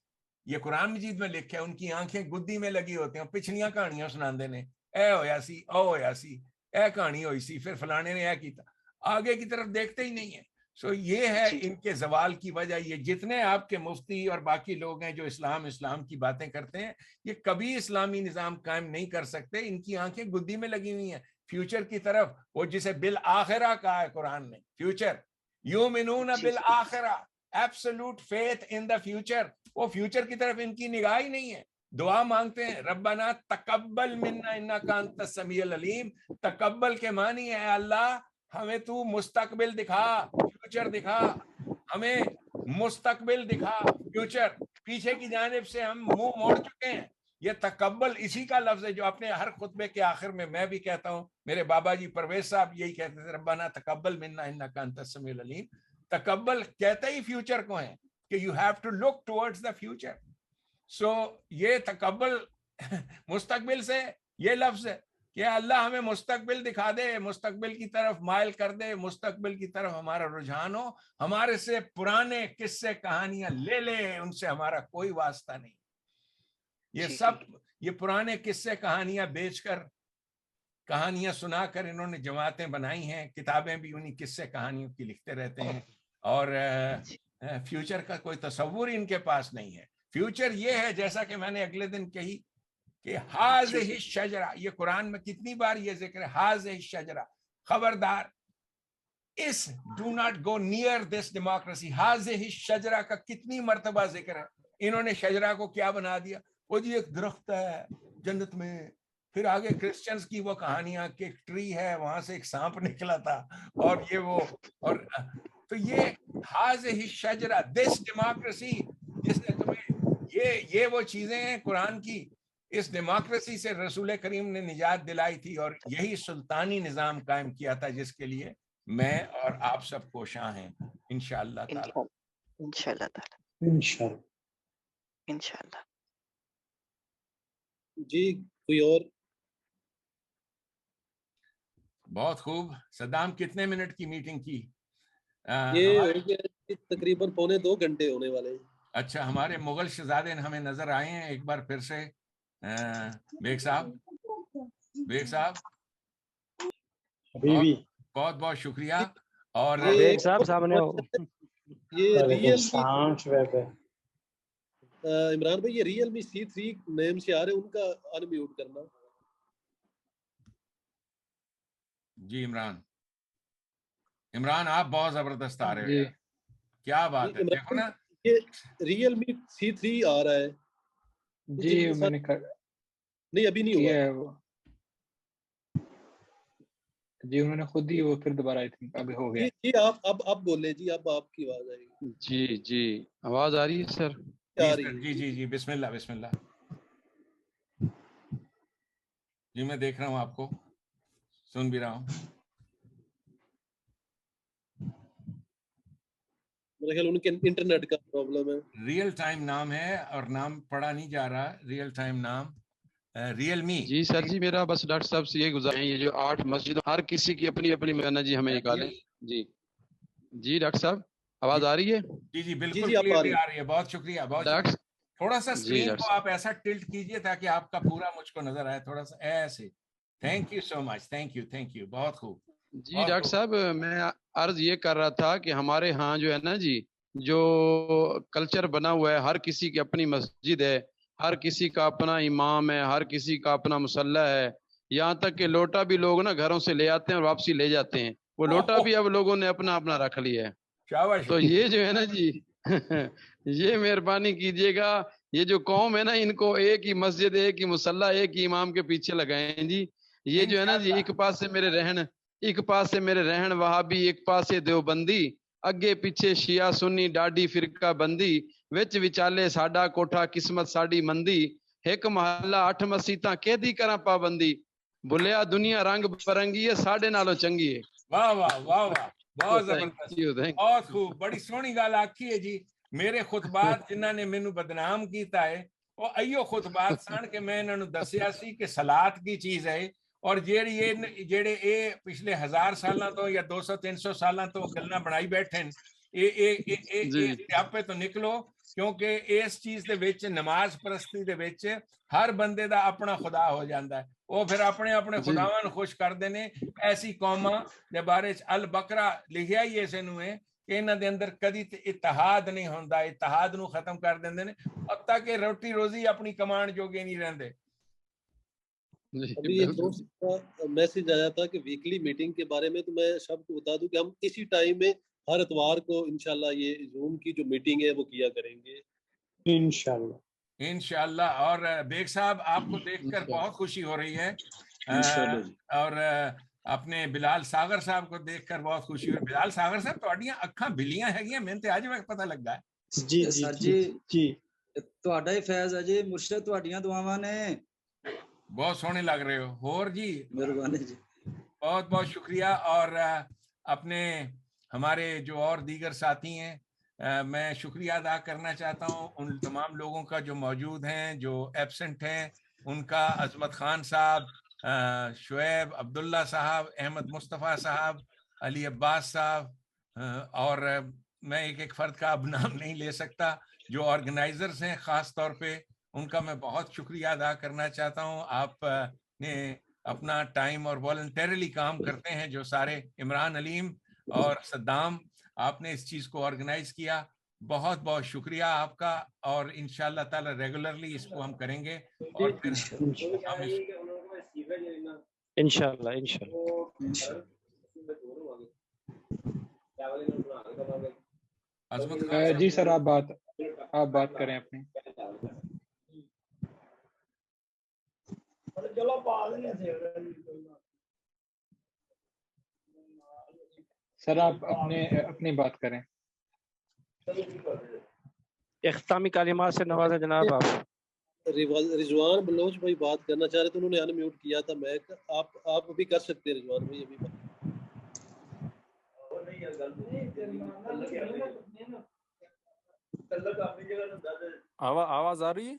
یہ قرآن مجید میں لکھا ہے, ان کی آنکھیں گدی میں لگی ہوتی ہیں, پچھلیاں کہانیاں سناندے نے, اے ہویا سی او ہویا سی, اے کہانی ہوئی سی, پھر فلانے نے اے کیتا, آگے کی طرف دیکھتے ہی نہیں ہیں. سو یہ ہے ان کے زوال کی وجہ. یہ جتنے آپ کے مفتی اور باقی لوگ ہیں جو اسلام کی باتیں کرتے ہیں, یہ کبھی اسلامی نظام قائم نہیں کر سکتے. ان کی آنکھیں گدی میں لگی ہوئی ہیں فیوچر کی طرف, وہ جسے بالآخرہ کہا ہے قرآن نے, فیوچر. یؤمنون بالآخرہ, absolute faith in the future. وہ فیوچر کی طرف ان کی نگاہ ہی نہیں ہے. دعا مانگتے ہیں ربنا تقبل منا انک انت السمیع العلیم. تقبل کے معنی ہے اللہ ہمیں تو مستقبل دکھا, فیوچر دکھا, ہمیں مستقبل دکھا, فیوچر. پیچھے کی جانب سے ہم منہ موڑ چکے ہیں. یہ تقبل اسی کا لفظ ہے جو اپنے ہر خطبے کے آخر میں بھی کہتا ہوں. میرے بابا جی پرویز صاحب یہی کہتے تھے ربنا تقبل منا انک انت السمیع العلیم. تقبل کہتے ہی فیوچر کو ہے کہ you have to look towards the future. So یہ تقبل مستقبل سے یہ لفظ ہے کہ اللہ ہمیں مستقبل دکھا دے, مستقبل کی طرف مائل کر دے, مستقبل کی طرف ہمارا رجحان ہو. ہمارے سے پرانے قصے کہانیاں لے لے, ان سے ہمارا کوئی واسطہ نہیں. یہ سب یہ پرانے قصے کہانیاں بیچ کر, کہانیاں سنا کر انہوں نے جماعتیں بنائی ہیں, کتابیں بھی انہی قصے کہانیوں کی لکھتے رہتے ہیں, اور فیوچر کا کوئی تصور ان کے پاس نہیں ہے. فیوچر یہ ہے جیسا کہ میں نے اگلے دن کہی کہ ہاذہ الشجرہ, یہ قرآن میں کتنی بار یہ ذکر ہے, ہاذہ الشجرہ, خبردار, اس do not go near this democracy. ہاذہ الشجرہ کا کتنی مرتبہ ذکر ہے. انہوں نے شجرہ کو کیا بنا دیا, وہ جی ایک درخت ہے جنت میں. پھر آگے کرسچنز کی وہ کہانیاں کہ ایک ٹری ہے وہاں سے ایک سانپ نکلا تھا, اور یہ وہ, اور تو یہ ہاذہ الشجرہ, دس ڈیموکریسی, جس نے تمہیں یہ وہ چیزیں ہیں قرآن کی. اس ڈیموکریسی سے رسول کریم نے نجات دلائی تھی, اور یہی سلطانی نظام قائم کیا تھا جس کے لیے میں اور آپ سب کوشاں ہیں انشاءاللہ تعالی. انشاءاللہ تعالی انشاءاللہ. جی کوئی اور؟ بہت خوب. صدام کتنے منٹ کی میٹنگ کی؟ یہ تقریباً 1.25 گھنٹے ہونے والے ہیں. اچھا, ہمارے مغل شہزادے ہمیں نظر آئے ہیں ایک بار پھر سے. بیگ صاحب بہت بہت شکریہ. اور بیگ صاحب سامنے ہو. یہ عمران بھائی یہ ریئلمی C3 نیم سے آ رہے ہیں, ان کا ان میوٹ کرنا. جی عمران آپ بہت زبردست آ رہے ہو, کیا بات ہے. دیکھو نا یہ ریئلمی C3 آ رہا ہے. جی میں نے نہیں ابھی نہیں ہوا. جی انہوں نے خود ہی وہ پھر دوبارہ آئی تھنک ابھی ہو گیا. جی آپ اب بولیں جی, اب آپ کی آواز آئے گی. جی جی آواز آ رہی ہے سر؟ کیا آ رہی ہے؟ جی جی جی بسم اللہ بسم اللہ. جی میں دیکھ رہا ہوں, آپ کو سن بھی رہا ہوں. میرے خیال ان کے انٹرنیٹ کا پرابلم ہے. ریئل ٹائم نام ہے اور نام پڑھا نہیں جا رہا. ریئل ٹائم نام ریئل می. جی سر جی میرا بس ڈاکٹر صاحب سے یہ گزارش ہے, یہ جو 8 مسجد ہر کسی کی اپنی اپنی محنت جی ہمیں نکالیں. جی جی ڈاکٹر صاحب آواز آ رہی ہے؟ جی جی بالکل کلیئرلی آ رہی ہے. بہت شکریہ بہت شکریہ. تھوڑا سا اسکرین کو آپ ایسا ٹلٹ کیجئے تاکہ آپ کا پورا مجھ کو نظر آئے, تھوڑا سا ایسے. Thank you so much, thank you بہت خوب. جی ڈاکٹر صاحب میں عرض یہ کر رہا تھا کہ ہمارے ہاں جو ہے نا جی, جو کلچر بنا ہوا ہے, ہر کسی کی اپنی مسجد ہے, ہر کسی کا اپنا امام ہے, ہر کسی کا اپنا مصلی ہے. یہاں تک کہ لوٹا بھی لوگ نا گھروں سے لے آتے ہیں اور واپسی لے جاتے ہیں. وہ لوٹا بھی اب لوگوں نے اپنا اپنا رکھ لیا ہے. تو یہ جو ہے نا جی یہ مہربانی کیجیے گا, یہ جو قوم ہے نا ان کو ایک ہی مسجد, ایک ہی مصلی, ایک ہی امام کے پیچھے لگائیں جی. یہ جو ہے نا جی ایک پاس سے میرے رہن وہابی, ایک پاسے دیوبندی, اگے پیچھے شیعہ سنی ڈاڈی فرقہ بندی, وچ وچالے ساڈا کوٹھا قسمت ساڈی مندی, ایک محلہ 8 مسیتاں کیدی کراں پابندی, بھلیا دنیا رنگ برنگی ہے ساڈے نالوں چنگی ہے. واہ واہ واہ واہ, بہت زبردست, بہت خوب, بڑی سونی گل آکھی ہے جی. میرے خطبات جنہاں نے مینوں بدنام کیتا ہے وہ ایو خطبات سن کہ میں انہاں نوں دسیا سی کہ صلات کی چیز ہے, اور جیڑے اے پچھلے 1000 سالاں تو یا 200-300 سالاں تو گلاں بنائی بیٹھے آپ تو نکلو, کیونکہ اس چیز دے وچ نماز پرستی دے وچ ہر بندے دا اپنا خدا ہو جاندا ہے. وہ پھر اپنے خداواں نوں خوش کردے نے. ایسی قوماں دے بارے چ البقرہ لکھیا ہی اسے نوں ہے کہ انہاں دے اندر کدی اتحاد نہیں ہوندا, اتحاد نوں ختم کر دیندے نے, حتیٰ کہ روٹی روزی اپنی کمان جوگے نہیں رہندے. ابھی ایک دوست کا میسج آیا تھا کہ ویکلی میٹنگ کے بارے میں, تو میں سب کو بتا دوں کہ ہم اسی ٹائم میں ہر اتوار کو انشاءاللہ یہ زوم کی جو میٹنگ ہے وہ کیا کریں گے انشاءاللہ. اور بیگ صاحب آپ کو دیکھ کر بہت خوشی ہو رہی ہے, اور اپنے بلال ساگر صاحب کو دیکھ کر بہت خوشی ہوئی. بلال ساگر صاحب تہاڈیاں اکھاں بلیاں ہیگیاں, میں تے اج وقت پتہ لگا ہے. جی سر جی تہاڈا ہی فیض ہے جی, مرشد تہاڈیاں دعاواں نے. بہت سونے لگ رہے ہو. اور جی مہربانی جی, بہت بہت شکریہ. اور اپنے ہمارے جو اور دیگر ساتھی ہیں, میں شکریہ ادا کرنا چاہتا ہوں ان تمام لوگوں کا جو موجود ہیں, جو ایبسنٹ ہیں ان کا. عظمت خان صاحب, شعیب عبداللہ صاحب, احمد مصطفیٰ صاحب, علی عباس صاحب, اور میں ایک فرد کا اب نام نہیں لے سکتا. جو آرگنائزرز ہیں خاص طور پہ ان کا میں بہت شکریہ ادا کرنا چاہتا ہوں. آپ نے اپنا ٹائم اور والنٹیرلی کام کرتے ہیں جو سارے. عمران علیم اور صدام, آپ نے اس چیز کو آرگنائز کیا, بہت بہت شکریہ آپ کا. اور انشاءاللہ تعالی ریگولرلی اس کو ہم کریں گے, اور پھر انشاءاللہ جی سر آپ بات کریں اپنی. سر آپ اپنی بات کریں. اختتامی کلمات سے نوازیں جناب. آپ رضوان بلوچ بھائی بات کرنا چاہ رہے تھے, انہوں نے ان میوٹ کیا تھا. میں آپ ابھی کر سکتے ہیں رضوان بھائی, ابھی آواز آ رہی ہے؟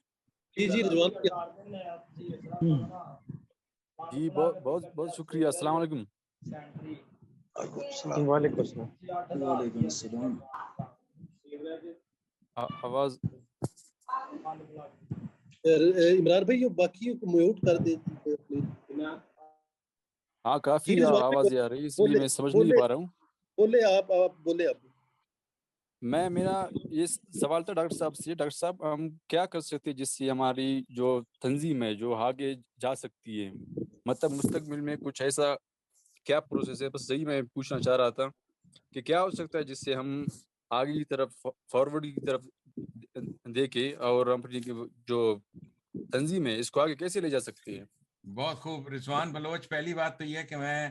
جی رضوان جی بہت بہت شکریہ. السلام علیکم. وعلیکم السلام. آواز عمران بھائی باقی کو میوٹ کر دیتے. ہاں کافی آواز آ رہی ہے, اس لیے میں سمجھ نہیں پا رہا ہوں. بولے آپ بولے. اب میرا یہ سوال تھا ڈاکٹر صاحب سے. ڈاکٹر صاحب ہم کیا کر سکتے ہیں جس سے ہماری جو تنظیم ہے جو آگے جا سکتی ہے, مطلب مستقبل میں کچھ ایسا کیا پروسیس ہے؟ بس یہی میں پوچھنا چاہ رہا تھا کہ کیا ہو سکتا ہے جس سے ہم آگے کی طرف, فارورڈ کی طرف دیکھیں اور اپنی جو تنظیم ہے اس کو آگے کیسے لے جا سکتے ہیں. بہت خوب رضوان بلوچ. پہلی بات تو یہ کہ میں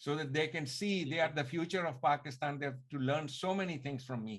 so that they can see they are the future of Pakistan. They have to learn so many things from me.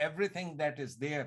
everything that is there.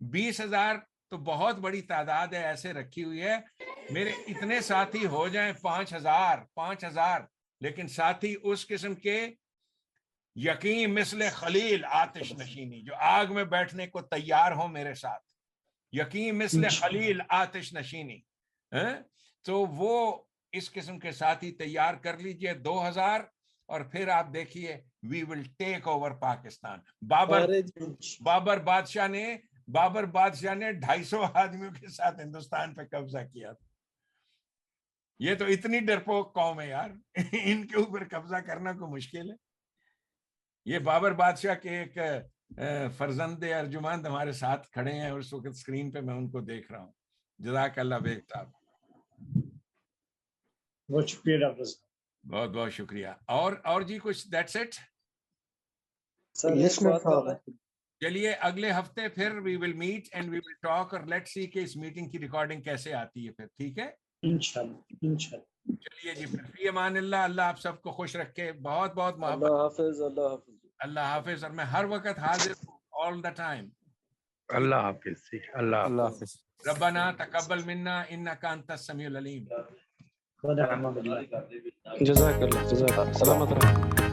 20,000 تو بہت بڑی تعداد ہے ایسے رکھی ہوئی ہے. میرے اتنے ساتھی ہو جائیں 5,000 لیکن ساتھی اس قسم کے یقین مثل خلیل آتش نشینی جو آگ میں بیٹھنے کو تیار ہو میرے ساتھ, یقین مثل خلیل آتش نشینی, تو وہ اس قسم کے ساتھی تیار کر لیجئے 2,000 اور پھر آپ دیکھیے وی ول ٹیک اوور پاکستان. بابر بادشاہ نے 250 آدمیوں کے ساتھ ہندوستان پہ قبضہ کیا تھا. یہ تو اتنی ڈرپوک قوم ہے یار, ان کے اوپر قبضہ کرنا کوئی مشکل ہے. یہ بابر بادشاہ کے ایک فرزند ارجمند ہمارے ساتھ کھڑے ہیں اور اس وقت اسکرین پہ میں ان کو دیکھ رہا ہوں. جزاک اللہ بیگ صاحب, بہت شکریہ ڈاکٹر صاحب, بہت بہت شکریہ. اور جی کچھ دیٹس اٹ. چلیے اگلے ہفتے پھر we will meet and we will talk, اور لیٹ سی کہ اس میٹنگ کی ریکارڈنگ کیسے آتی ہے پھر. ٹھیک ہے انشاءاللہ. چلیے جی, پھر فی امان اللہ. اللہ آپ سب کو خوش رکھے. بہت بہت محبت. اللہ حافظ. اللہ حافظ. اللہ حافظ. اور میں ہر وقت حاضر ہوں, all the time. اللہ حافظ. اللہ حافظ. ربنا تقبل منا انک انت السمیع العلیم. جزاک اللہ. سلامت رہو.